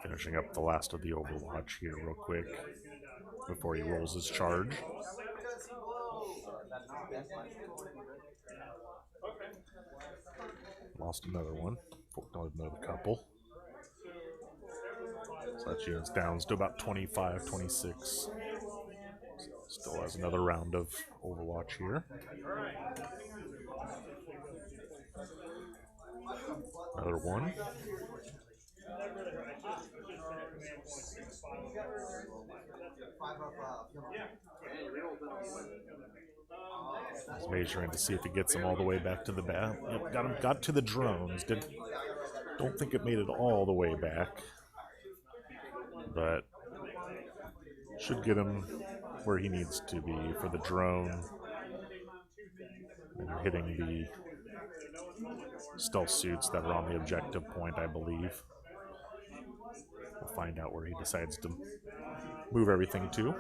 finishing up the last of the Overwatch here real quick before he rolls his charge. Lost another one, another couple. So that unit's down to about 25, 26. Still has another round of Overwatch here. Another one. He's measuring to see if it gets him all the way back to the back. Yep, got to the drones. Don't think it made it all the way back, but should get him where he needs to be for the drone and hitting the stealth suits that are on the objective point, I believe. We'll find out where he decides to move everything to.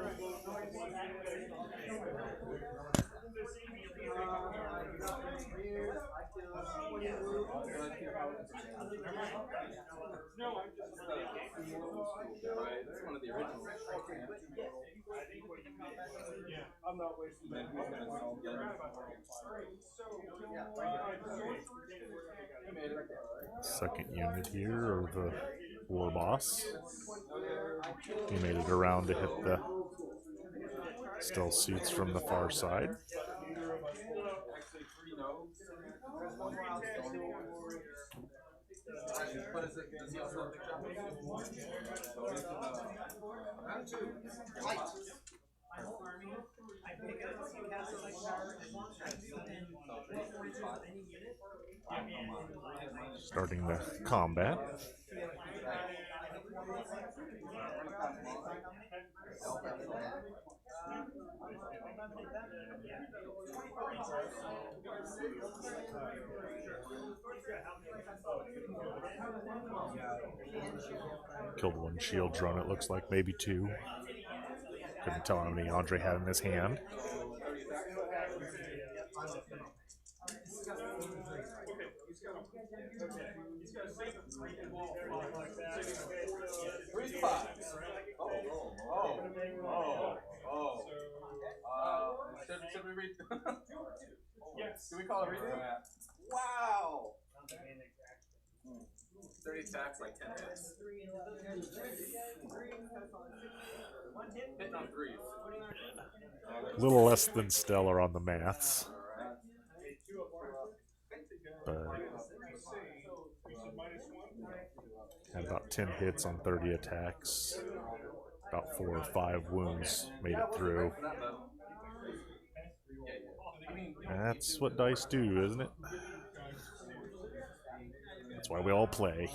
It's one of the originals. I'm not wasting that. Second unit here, or the war boss. He made it around to hit the stealth suits from the far side. Starting the combat. Killed one shield drone, it looks like, maybe 2. Couldn't tell how many Andre had in his hand. Should we read? Yes. Can we call it a redo? Wow. 30 attacks, like 10 hits. Hitting on 3s. A little less than stellar on the maths. But had about 10 hits on 30 attacks. About 4 or 5 wounds made it through. That's what dice do, isn't it? That's why we all play.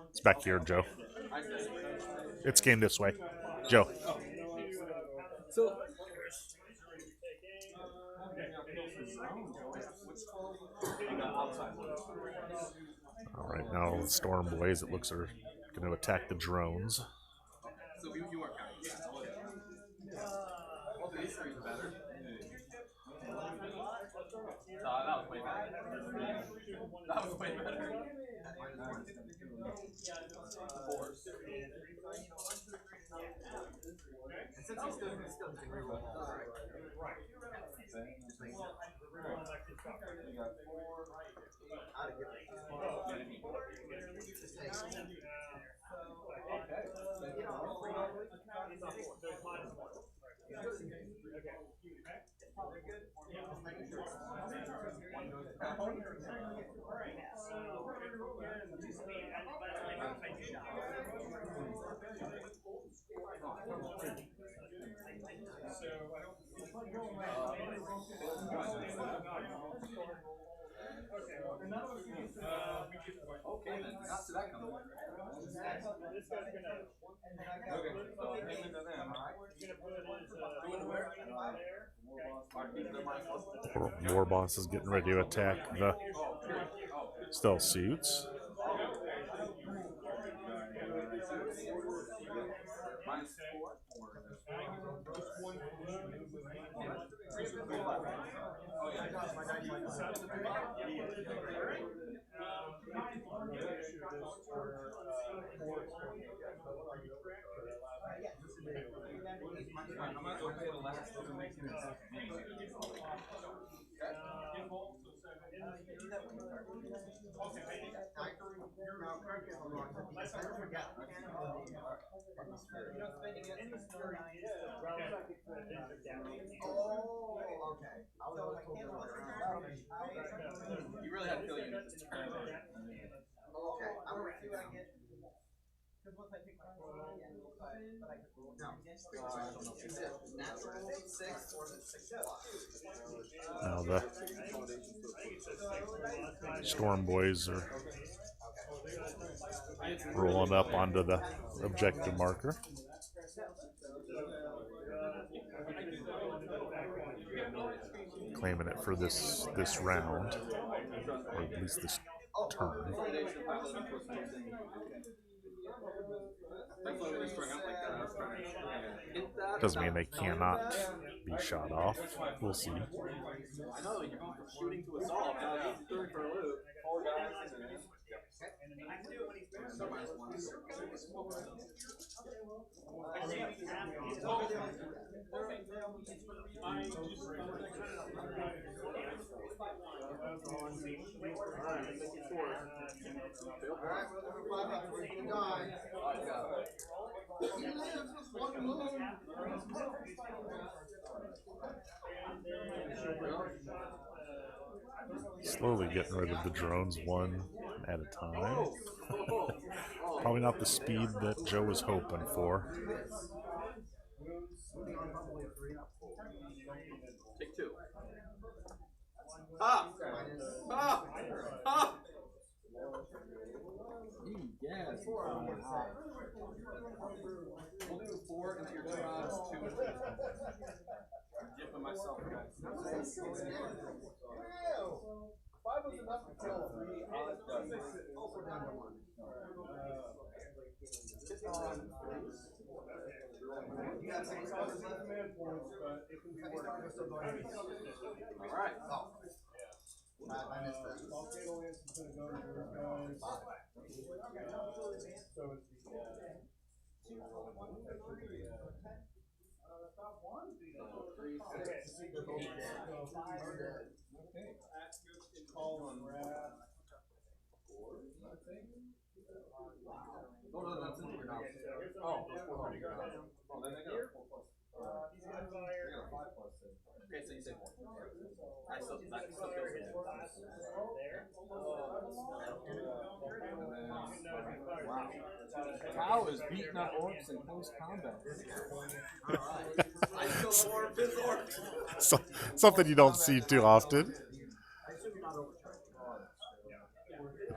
It's back here, Joe. It's game this way. Joe. So, Alright, now the Storm Boys, it looks, are going to attack the drones. so you weren't counting. Well, these three are better. That was way better. That was way better. 4s. Out of here. Just take. You know, Okay, then. Not see that coming. This guy's gonna. Okay, so payment to them. Going to where? War Boss is getting ready to attack the stealth suits. Minus oh, okay. I was like, You really have to feel you need this turn. okay. I'm gonna see what I get. Because once I pick my but I can roll it. No. Is it natural 6 or is it 6 plus? Now the Storm Boys are rolling up onto the objective marker. Claiming it for this round, or at least this turn. Doesn't mean they cannot be shot off. We'll see. I know, you're going from shooting to assault. Now he's throwing for a loop. 4 guys. Alright, well, number 5 up. We're gonna die. He lives with 1 wound. Slowly getting rid of the drones one at a time. Probably not the speed that Joe was hoping for. Take 2. Ah! Ah! Ah! Yes. 4 into your 2 rods, 2 into I'm dipping myself, guys. 5 was enough to kill 3 odds. Also down to 1. You got 6 stars left. Alright. Oh. I missed that. Oh, no, that's into your now. Oh, then they got a 4 plus. Okay, so you say 4. I still that still feels good. Wow. Cow is beating up orcs in close combat. I still more of his orcs. So, something you don't see too often.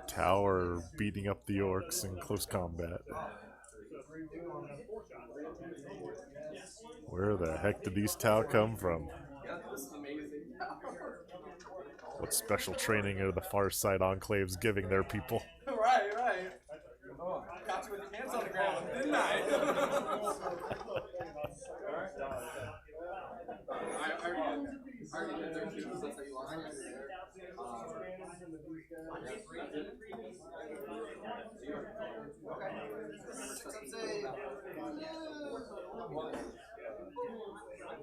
Tower beating up the orcs in close combat. Where the heck did these Tau come from? Yeah, this is amazing. What special training are the Far Side Enclaves giving their people? Right. Oh, got you with your hands on the ground, didn't I? I already did their two, so that's how you lost it.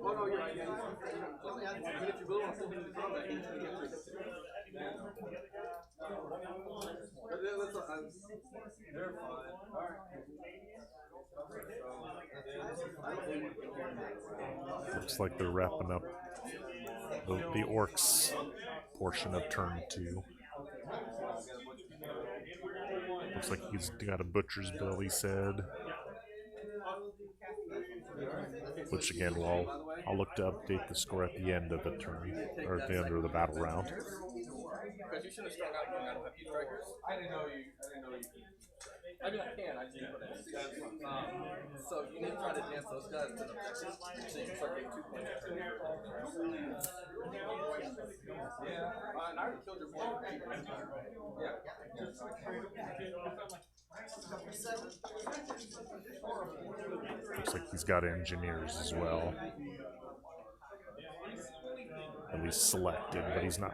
Oh no, you're right. Even if you really want to still get into combat, you need to get through. They're fine. Looks like they're wrapping up the Orks portion of turn 2. Looks like he's got a butcher's bill, he said. Which again, I'll look to update the score at the end of the turn, or at the end of the battle round. Because you should have struck out going out of a few strikers. I didn't know you could. I mean, I can. I just didn't put it in. So you need to try to advance those guys to the objective. So you can start getting 2 points. Yeah. And I already killed your point. Yeah. Looks like he's got engineers as well. At least selected, but he's not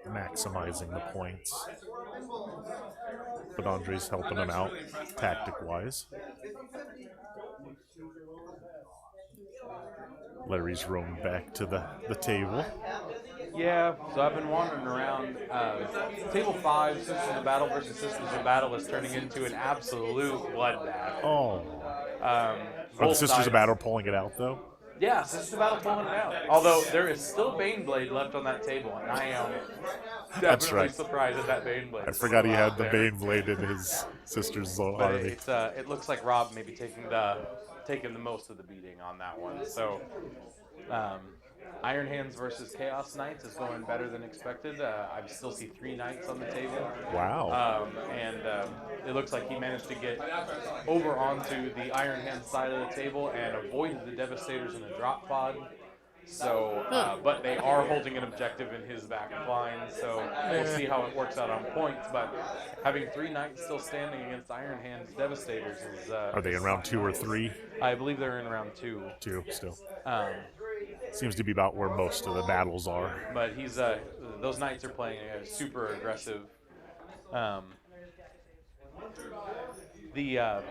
maximizing the points. But Andre's helping him out, tactic-wise. Larry's roamed back to the table. Yeah, so I've been wandering around. Table 5, Sisters of Battle versus Sisters of Battle is turning into an absolute bloodbath. Oh. Are the Both Sisters sides. of Battle pulling it out, though? Yeah, Sisters of Battle pulling it out. Although there is still Baneblade left on that table, and I am That's definitely right. surprised at that Baneblade. I forgot he had the Baneblade in his sister's But army. it looks like Rob may be taking the most of the beating on that one. So, Iron Hands versus Chaos Knights is going better than expected. I still see 3 knights on the table. Wow. It looks like he managed to get over onto the Iron Hands side of the table and avoided the Devastators in a drop pod. So, but they are holding an objective in his back line, so we'll see how it works out on points. But having 3 knights still standing against Iron Hands Devastators is... Are they in round 2 or 3? I believe they're in round 2. 2, still. Seems to be about where most of the battles are. But he's those knights are playing super aggressive. The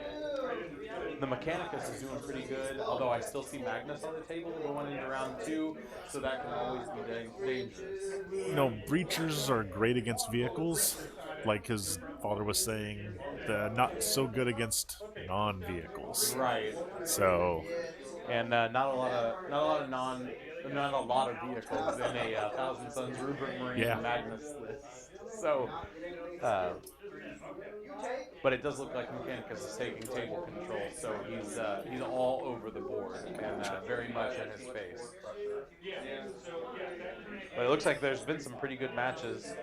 Mechanicus is doing pretty good, although I still see Magnus on the table going into round 2, so that can always be dangerous. You know, breachers are great against vehicles, like his father was saying. Not so good against non-vehicles. Right. So, and not a lot of vehicles in a Thousand Suns Rupert Marine Magnus list. So, but it does look like Mechanicus is taking table control, so he's all over the board and very much in his face. But it looks like there's been some pretty good matches.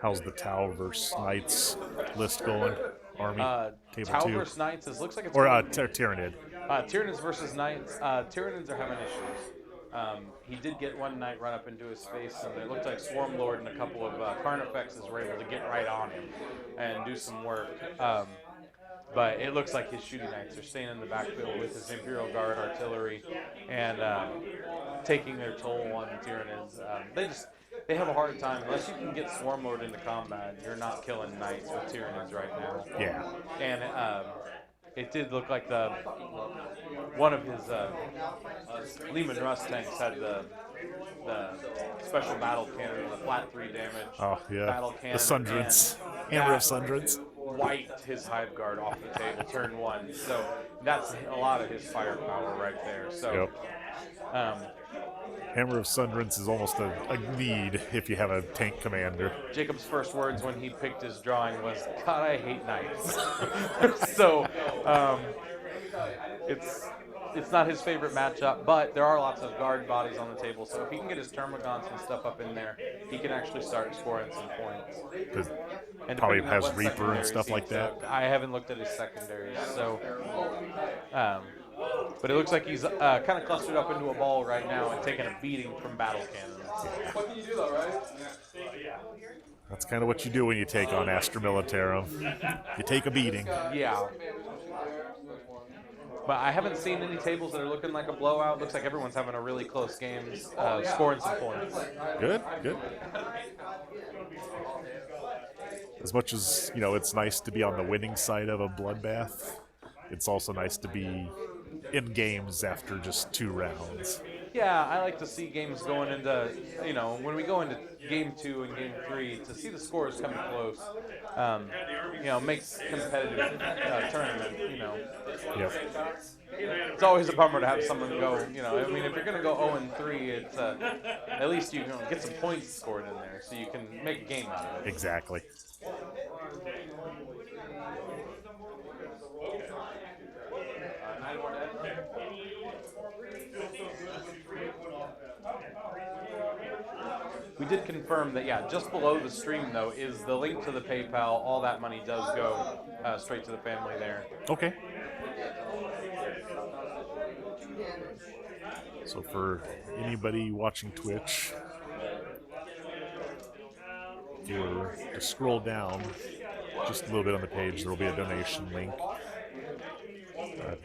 how's the Tau versus Knights list going? Army, table Tau 2. versus Knights looks like it's Or Tyranid. Tyranids versus Knights. Tyranids are having issues. He did get one knight run up into his face, and it looked like Swarm Lord and a couple of Carnifexes were able to get right on him and do some work. But it looks like his shooting knights are staying in the backfield with his Imperial Guard artillery and taking their toll on the Tyranids. They have a hard time. Unless you can get Swarm Lord into combat, you're not killing knights with Tyranids right now. Yeah. And it did look like one of his Lehman Russ tanks had the special battle cannon, the flat 3 damage. Oh, yeah. Battle cannon. The Sundrance. Hammer of Sundrance. Wiped his Hive Guard off the table turn 1. So that's a lot of his firepower right there. So. Yep. Hammer of Sundrance is almost a need if you have a tank commander. Jacob's first words when he picked his drawing was, "God, I hate knights." So it's not his favorite matchup, but there are lots of guard bodies on the table. So if he can get his Termagants and stuff up in there, he can actually start scoring some points. And probably on has what Reaper and stuff like that. I haven't looked at his secondaries, so. But it looks like he's kind of clustered up into a ball right now and taking a beating from battle cannons. What can you do though, right? That's kind of what you do when you take on Astra Militarum. You take a beating. Yeah. But I haven't seen any tables that are looking like a blowout. Looks like everyone's having a really close game, scoring some points. Good, good. As much as, it's nice to be on the winning side of a bloodbath, it's also nice to be in games after just 2 rounds. Yeah, I like to see games going into, when we go into game 2 and game 3, to see the scores coming close. Makes competitive tournament. Yep. It's always a bummer to have someone go. I mean, if you're gonna go 0-3, it's at least you can get some points scored in there, so you can make a game out of it. Exactly. We did confirm that, yeah, just below the stream, though, is the link to the PayPal. All that money does go straight to the family there. Okay. So for anybody watching Twitch, if you were to scroll down just a little bit on the page, there will be a donation link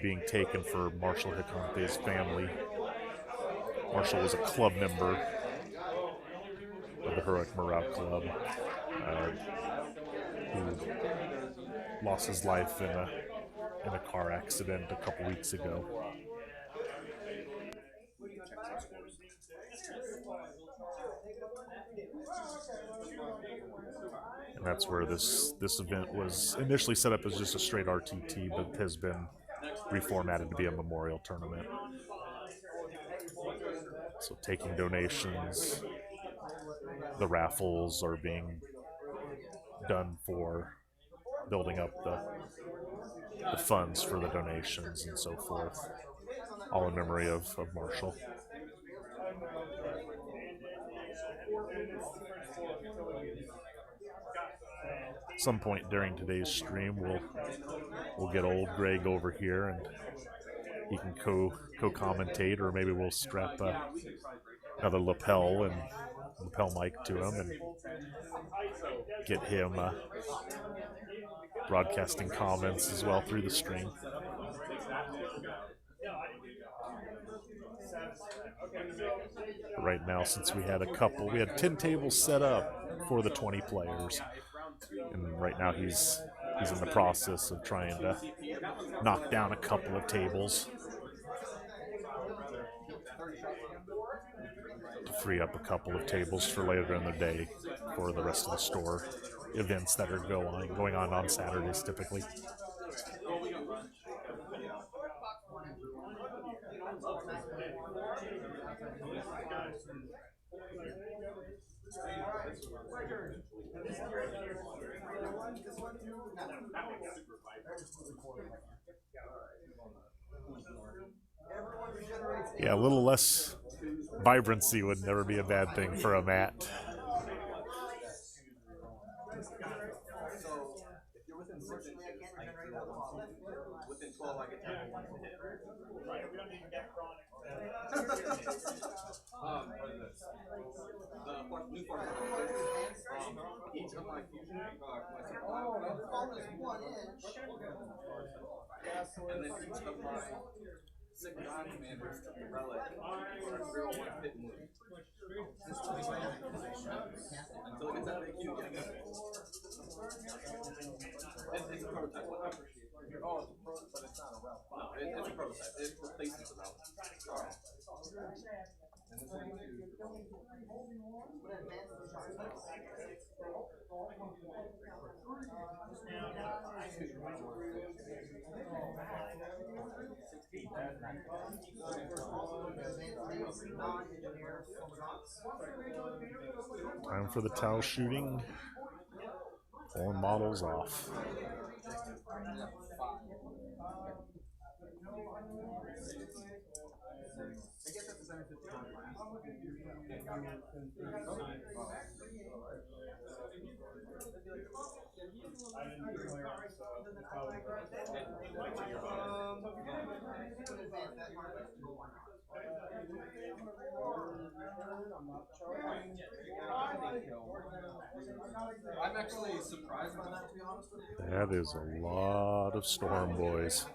being taken for Marshall Hiconte's family. Marshall was a club member of the Heroic Morale Club who lost his life in a car accident a couple weeks ago. And that's where this event was initially set up as just a straight RTT, but has been reformatted to be a memorial tournament. So taking donations, the raffles are being done for building up the funds for the donations and so forth, all in memory of Marshall. Some point during today's stream, we'll get old Greg over here and he can co-commentate, or maybe we'll strap another lapel mic to him and get him broadcasting comments as well through the stream. Right now, since we had 10 tables set up for the 20 players, and right now he's in the process of trying to knock down a couple of tables to free up a couple of tables for later in the day for the rest of the store events that are going on Saturdays typically. Yeah, a little less vibrancy would never be a bad thing for a mat. So, if you're within 6, I get 3 within 12, I get 10. The new form each of my fusion Bonus 1 inch. and then each of my 6 non-commanders took the relic or 0-1 hit move. Until it gets that big cube again. It's a prototype. Oh, it's a prototype, but it's not a relic. No, it's a prototype. It replaces the relic. And this will be 2. Time for the towel shooting. Pulling models off. I'm actually surprised by that, to be honest with you. That is a lot of Storm Boys.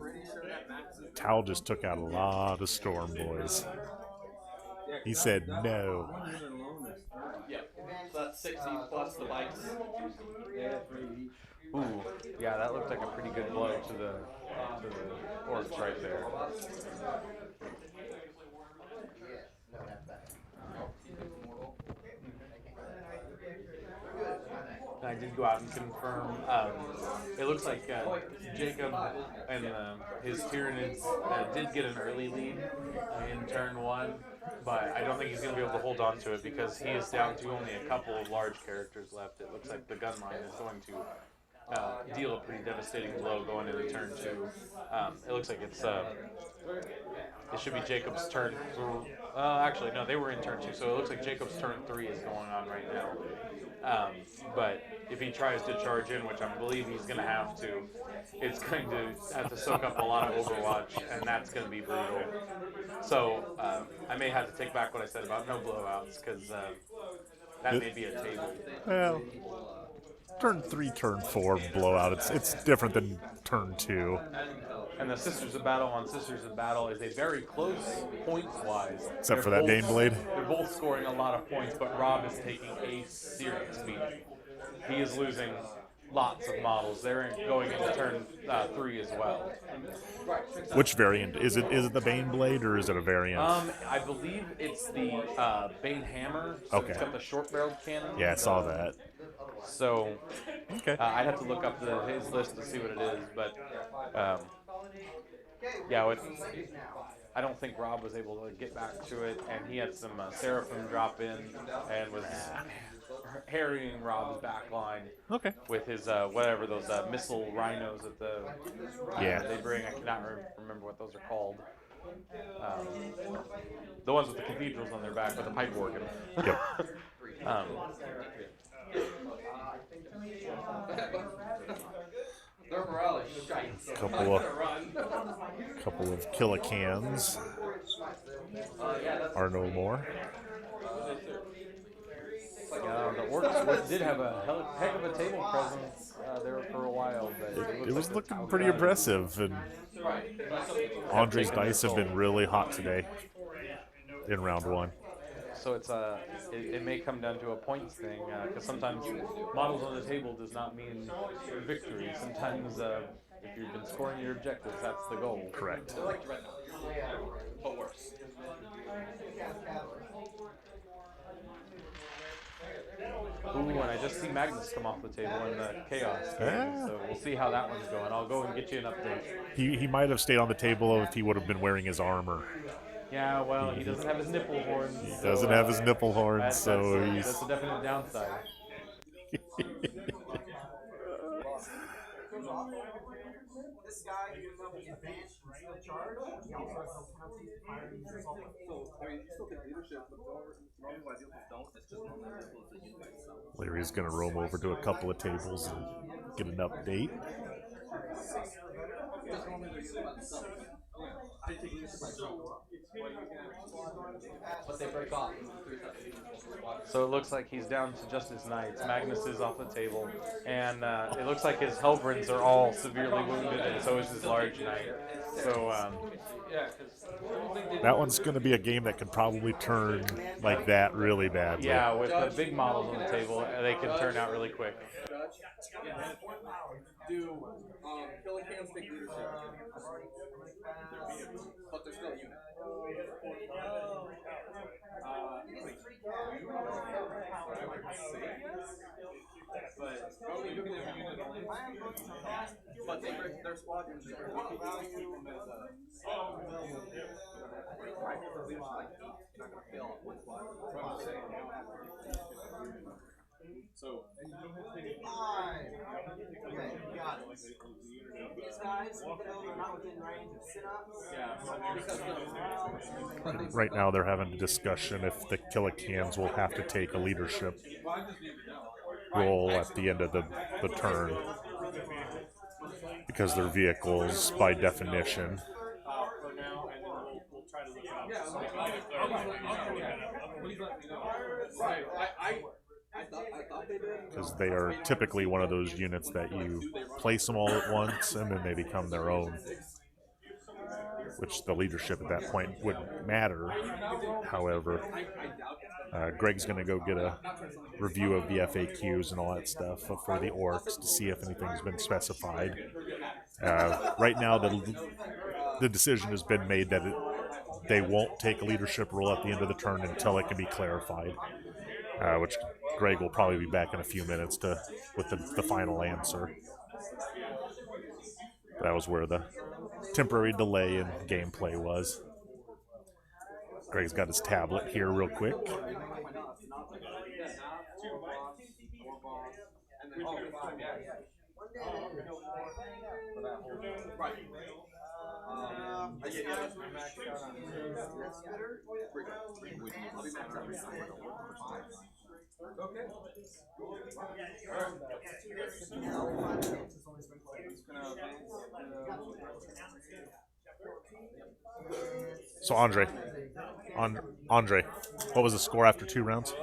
pretty sure that Max is Tal just took out a lot of Storm Boys. He said no. Yeah. So that's 60 plus the bikes. Ooh, yeah, that looked like a pretty good blow to the orcs right there. And I did go out and confirm. It looks like Jacob and his Tyranids did get an early lead in turn 1, but I don't think he's going to be able to hold on to it because he is down to only a couple of large characters left. It looks like the gun line is going to deal a pretty devastating blow going into turn 2. It looks like it should be Jacob's turn. Actually, no, they were in turn 2, so it looks like Jacob's turn 3 is going on right now. But if he tries to charge in, which I believe he's going to have to, it's going to have to soak up a lot of Overwatch, and that's going to be brutal. So I may have to take back what I said about no blowouts, because that may be a table. Well, turn 3, turn 4 blowout. It's different than turn 2. And the Sisters of Battle on Sisters of Battle is a very close points-wise. Except for that Baneblade. They're both scoring a lot of points, but Rob is taking a serious beating. He is losing lots of models. They're going into turn 3 as well. Which variant? Is it the Baneblade or is it a variant? I believe it's the Bane Hammer. So Okay. It's got the short-barreled cannon. Yeah, I saw that. So Okay. I'd have to look up his list to see what it is, but yeah, I don't think Rob was able to get back to it, and he had some Seraphim drop in and was harrying Rob's back line Okay. with his whatever those missile rhinos that they bring. I cannot remember what those are called. The ones with the cathedrals on their back with the pipe organ. Yep. Their morale is giant. Couple of Killicans are no more. The Orks did have a heck of a table presence there for a while, but It was looking pretty impressive, and Andre's dice have been really hot today in round 1. So it may come down to a points thing, because sometimes models on the table does not mean victory. Sometimes if you've been scoring your objectives, that's the goal. Correct. But worse. Ooh, and I just see Magnus come off the table in the Chaos game, so we'll see how that one's going. I'll go and get you an update. He might have stayed on the table if he would have been wearing his armor. Yeah, well, he doesn't have his nipple horns. He doesn't have his nipple horns, That's a definite downside. This guy, even though he's advanced and still charged, he also has no penalty for firing his assault. So, I mean, you still get leadership, but normally why people don't, it's just normally people that use myself. Larry's going to roam over to a couple of tables and get an update. Just normally they're using themselves. I take leadership myself. But they break off. So it looks like he's down to just his knights. Magnus is off the table, and it looks like his Helbrins are all severely wounded, and so is his large knight. So That one's going to be a game that could probably turn like that really badly. yeah, with the big models on the table, they can turn out really quick. Do killing cans take leadership? But they're still a unit. But they break their squadrons. They break them as you're not gonna fail on one squadron. So Okay, got it. These guys, even though they're not within range of sit-ups, Right now they're having a discussion if the Killicans will have to take a leadership roll at the end of the turn. Because they're vehicles, by definition. I I thought they did. because they are typically one of those units that you place them all at once and then they become their own, which the leadership at that point wouldn't matter. However, Greg's going to go get a review of the FAQs and all that stuff for the orcs to see if anything's been specified. Right now, the decision has been made that they won't take a leadership role at the end of the turn until it can be clarified, which Greg will probably be back in a few minutes with the final answer. That was where the temporary delay in gameplay was. Greg's got his tablet here real quick. So Andre, what was the score after 2 rounds?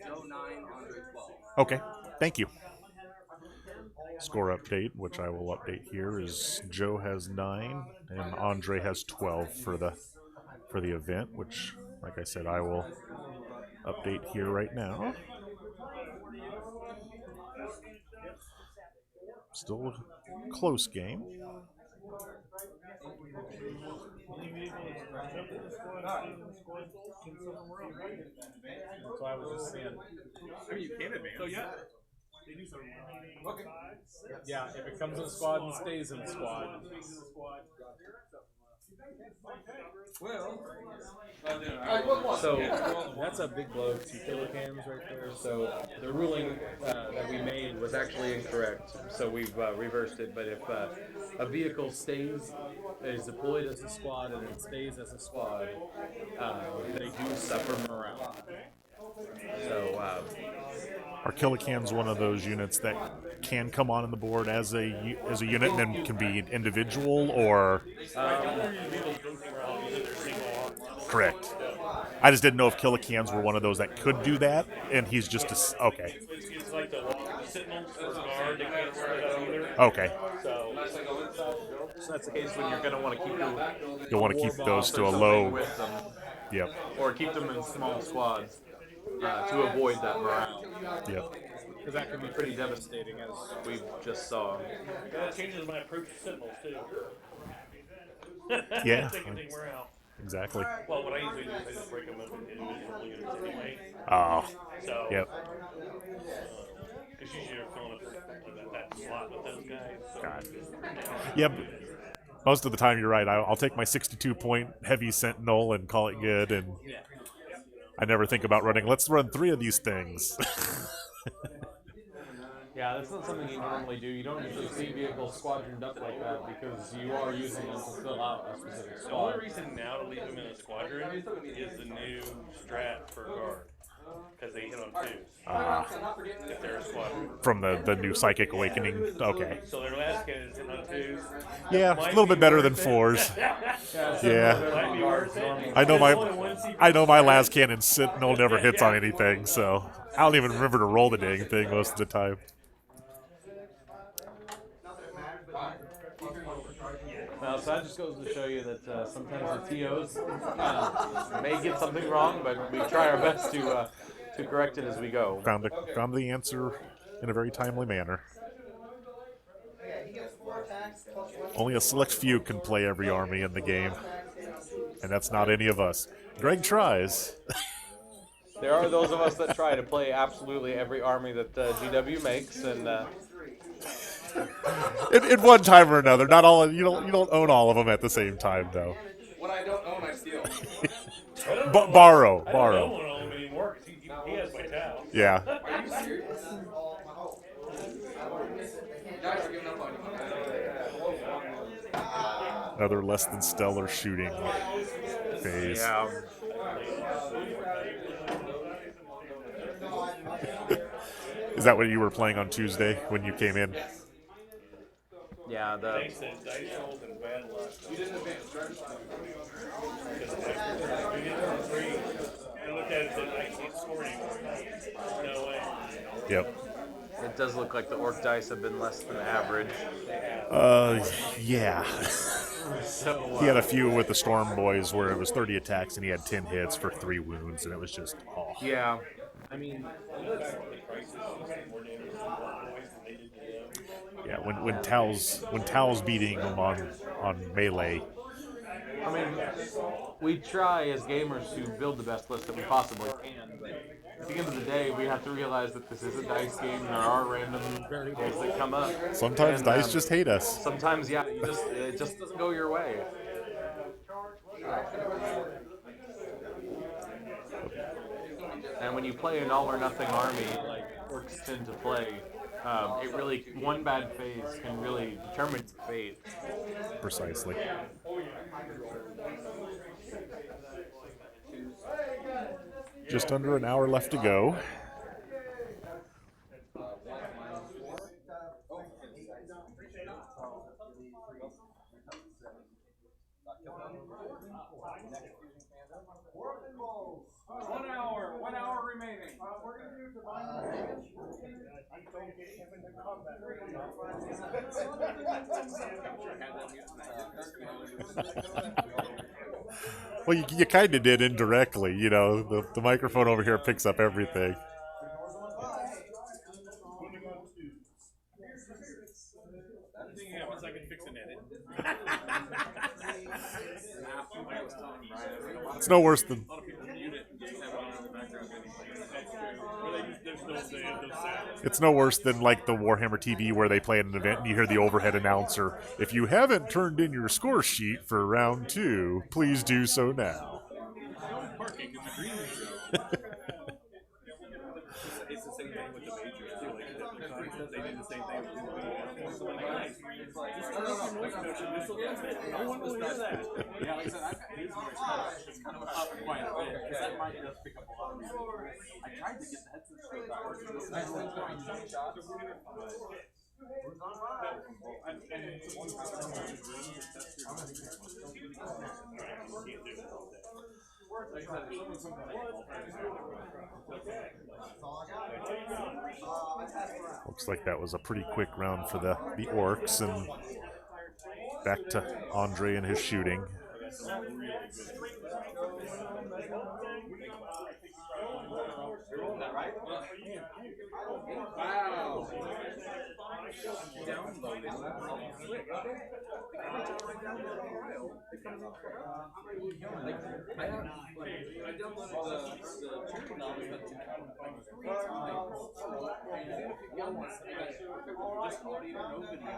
Joe 9, Andre 12. Okay, thank you. Score update, which I will update here, is Joe has 9 and Andre has 12 for the event, which, like I said, I will update here right now. Still a close game. So I was just saying. I mean, you can advance. So yeah. Yeah, if it comes in squad and stays in squad. So that's a big blow to kilograms right there. So the ruling that we made was actually incorrect. So we've reversed it. But if a vehicle is deployed as a squad and it stays as a squad, they do suffer morale. So Are kilocams one of those units that can come on the board as a unit and then can be individual, or? Correct. I just didn't know if kilocams were one of those that could do that, and he's just okay. It's like the sentinels for guard, they can't spread out either. Okay. So that's the case when you're going to want to keep You'll want to keep those to a low. with them, Yep. or keep them in small squads to avoid that morale. Yep. Because that can be pretty devastating, as we just saw. that changes my approach to sentinels too. Yeah. Taking morale. Exactly. Well, what I usually do is I just break them up into individual units anyway. Oh. So, Yep. Because usually you're filling up that slot with those guys. So. God. Yep. Most of the time, you're right. I'll take my 62-point heavy sentinel and call it good, and I never think about running. Let's run 3 of these things. Yeah, that's not something you normally do. You don't usually see vehicles squadroned up like that because you are using them to fill out a specific The only squad. reason now to leave them in a squadron is the new strat for guard. Because they hit on 2s. If they're a squadron. From the new Psychic Awakening. Okay. So their last kid is hitting on 2s. Yeah, a little bit better than 4s. Yeah. Might be worth it. I know my last cannon Sentinel never hits on anything, so I don't even remember to roll the dang thing most of the time. So that just goes to show you that sometimes the TOs may get something wrong, but we try our best to correct it as we go. Found the answer in a very timely manner. Only a select few can play every army in the game, and that's not any of us. Greg tries. There are those of us that try to play absolutely every army that GW makes, and in one time or another. Not all. You don't own all of them at the same time, though. What I don't own, I steal. Borrow. I don't know him anymore because he has my towel. Yeah. Are you serious? Guys are giving up on you. Another less than stellar shooting phase. yeah. Is that what you were playing on Tuesday when you came in? Yeah, the Jake said dice rolls and bad luck. You didn't advance, right? We get to 3. I looked at it and said, I can't score anymore. No way. Yep. it does look like the orc dice have been less than average. Yeah. So He had a few with the Storm Boys where it was 30 attacks and he had 10 hits for 3 wounds, and it was just, oh. yeah, I mean, The prices did more damage to the boys than they did to them. Yeah, when Tal's beating him on melee, I mean, we try as gamers to build the best list that we possibly can, but at the end of the day, we have to realize that this is a dice game. There are random variables that come up. sometimes And, dice just hate us. sometimes, yeah, it just doesn't go your way. And when you play an all or nothing army, like orcs tend to play, it really one bad phase can really determine its fate. Precisely. Just under an hour left to go. One hour remaining. Well, you kind of did indirectly. You know, the microphone over here picks up everything. Anything happens, I can fix an edit. It's no worse than it's no worse than like the Warhammer TV where they play at an event and you hear the overhead announcer, "If you haven't turned in your score sheet for round 2, please do so now." Parking is a green zone. It's the same thing with the majors too. Like they did the same thing with the no one will hear that. Yeah, like I said, it's kind of popping quite a bit. Because that might just pick up a lot of reasons. I tried to get the headset straight back. Looks like that was a pretty quick round for the orcs, and back to Andre and his shooting. Wow. I downloaded the charity novel that you have like 3 times, and once I got just audio, no video.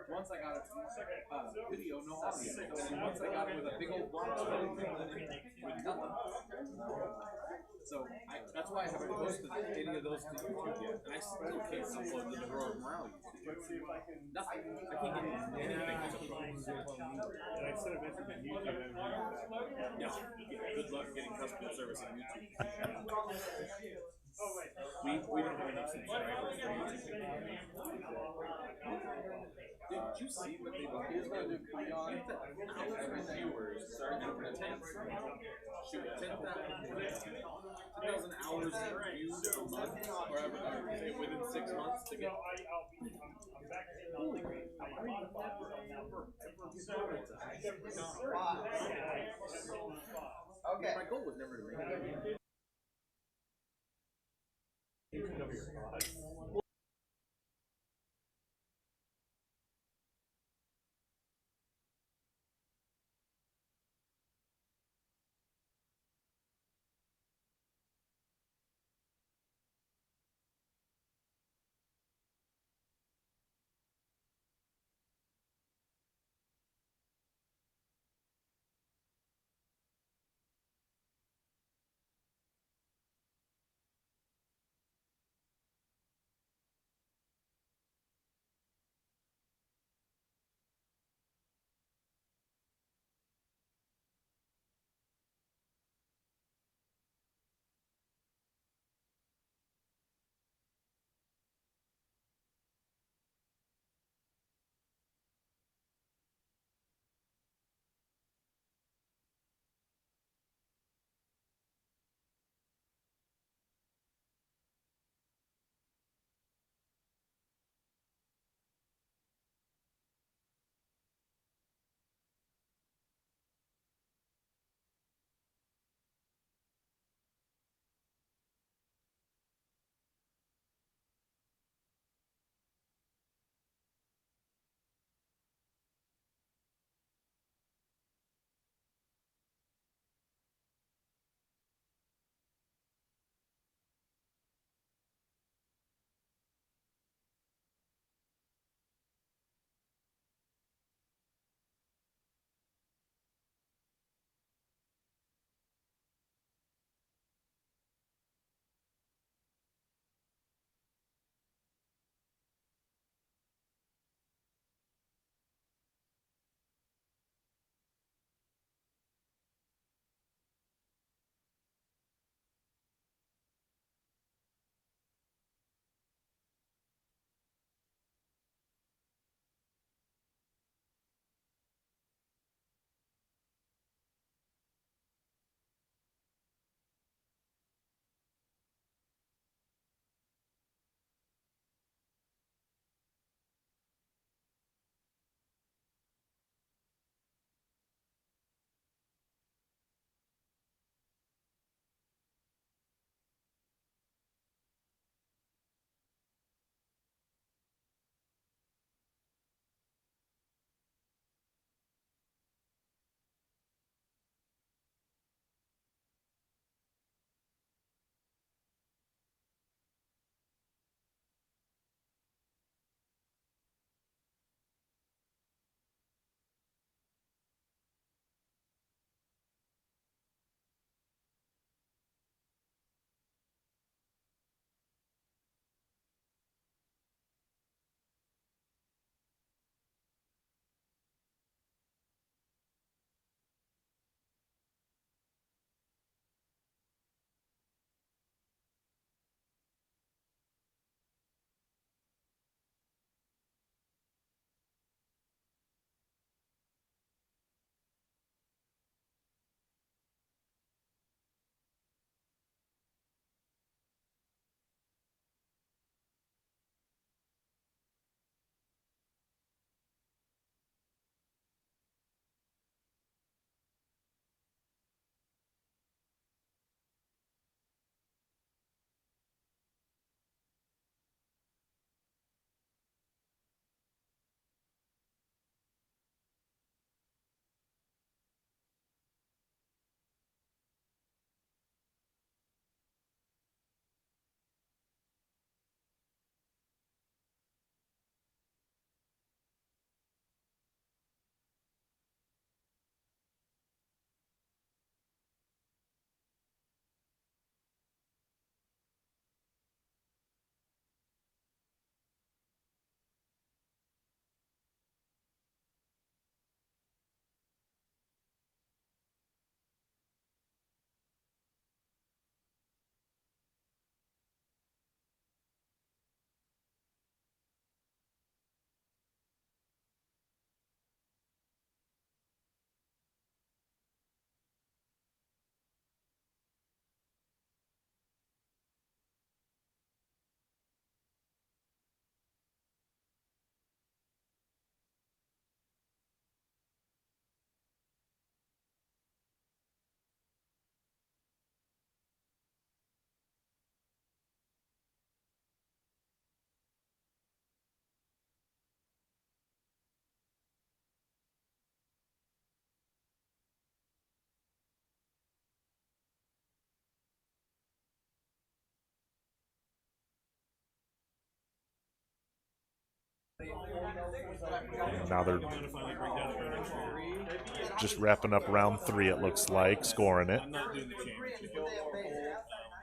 Once I got video, no audio, and then once I got it with a big old block screen with nothing. So that's why I haven't posted any of those to YouTube yet, and I still can't upload the Heroic Morale YouTube. Nothing. I can't get anything to upload. Instead of mentioning YouTube, Yeah. Good luck getting customer service on YouTube. we don't have enough subscribers for YouTube. Did you see what they were going to do beyond viewers starting over to 10? Shoot, 10,000 hours viewed a month, or within 6 months to get. Holy Okay. my goal was never to make it. And now they're just wrapping up round 3, it looks like, scoring it. I'm not doing the championship.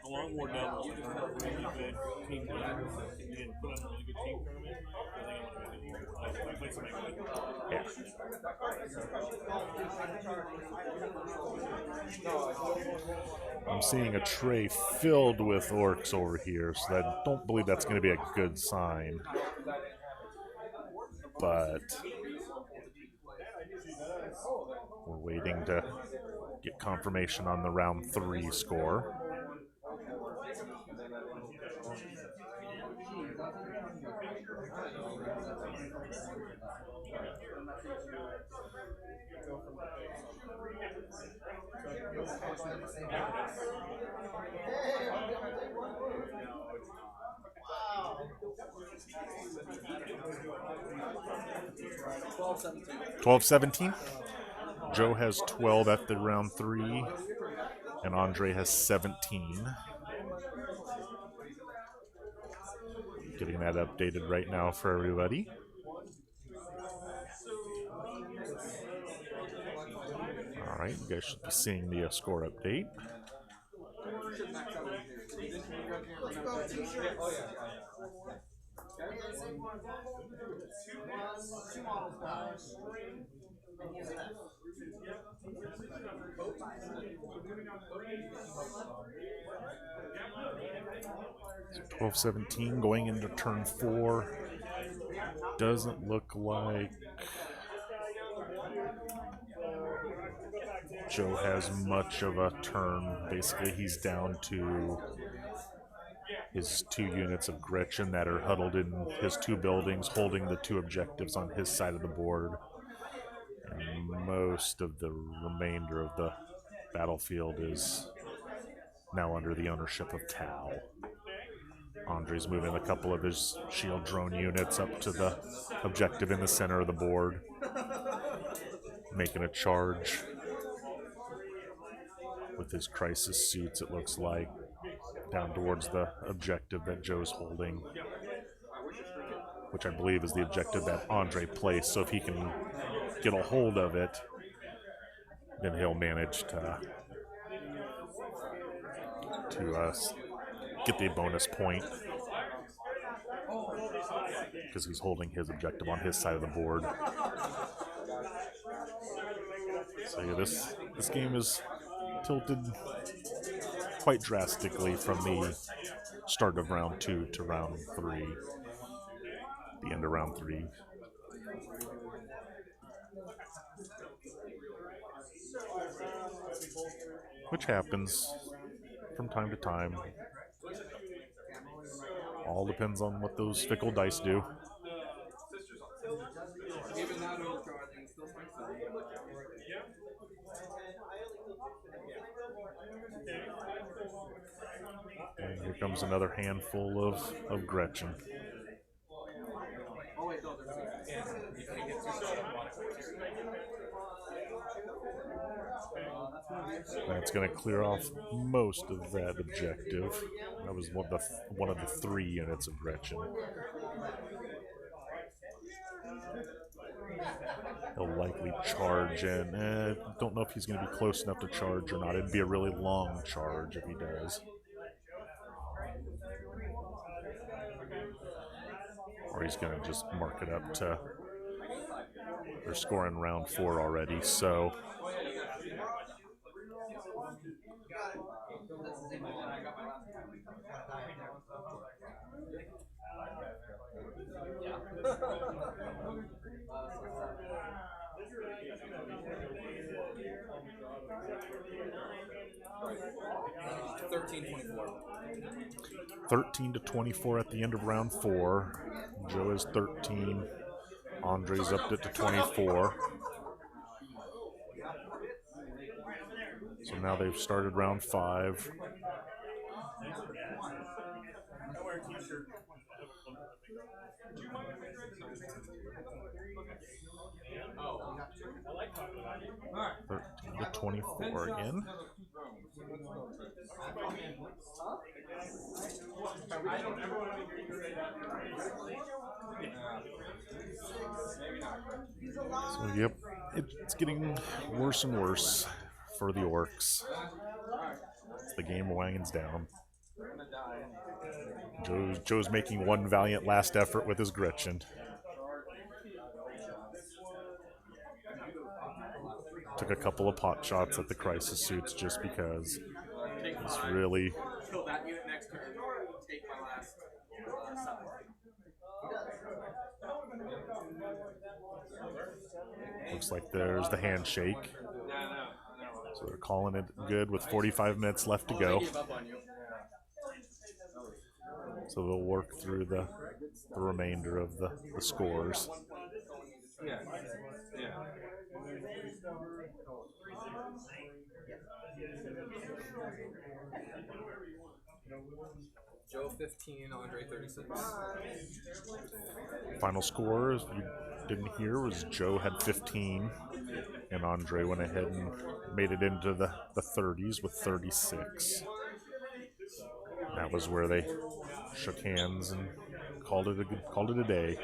The long war doubles is a really good team builder and put on a really good team tournament. I think I'm going to play somebody good. Yeah. I'm seeing a tray filled with orcs over here, so I don't believe that's going to be a good sign. But we're waiting to get confirmation on the round 3 score. Wow. 12-17. Joe has 12 at the round 3, and Andre has 17. Getting that updated right now for everybody. All right, you guys should be seeing the score update. So 12-17 going into turn 4. Doesn't look like Joe has much of a turn. Basically, he's down to his 2 units of Gretchen that are huddled in his 2 buildings, holding the 2 objectives on his side of the board. And most of the remainder of the battlefield is now under the ownership of Tau. Andre's moving a couple of his shield drone units up to the objective in the center of the board, making a charge with his crisis suits, it looks like, down towards the objective that Joe's holding, which I believe is the objective that Andre placed. So if he can get a hold of it, then he'll manage to get the bonus point, because he's holding his objective on his side of the board. So yeah, this game is tilted quite drastically from the start of round 2 to round 3, the end of round 3. Which happens from time to time. All depends on what those fickle dice do. Even not overcharging, still swings And here comes another handful of Gretchen. Oh wait, no, there's That's going to clear off most of that objective. That was one of the 3 units of Gretchen. He'll likely charge in. Don't know if he's going to be close enough to charge or not. It'd be a really long charge if he does. Or he's going to just mark it up to... They're scoring round 4 already, so... $13-24 at the end of round 4. Joe is 13. Andre's upped it to 24. So now they've started round 5. $13-24 again. So, yep, it's getting worse and worse for the Orks. As the game winds down. Joe's making one valiant last effort with his Gretchen. Took a couple of pot shots at the crisis suits just because it's really... Kill that unit next turn. Take my last 7. Looks like there's the handshake. So they're calling it good with 45 minutes left to go. So they'll work through the remainder of the scores. Yeah. Joe 15, Andre 36. Final score, as you didn't hear, was Joe had 15, and Andre went ahead and made it into the 30s with 36. That was where they shook hands and called it a day.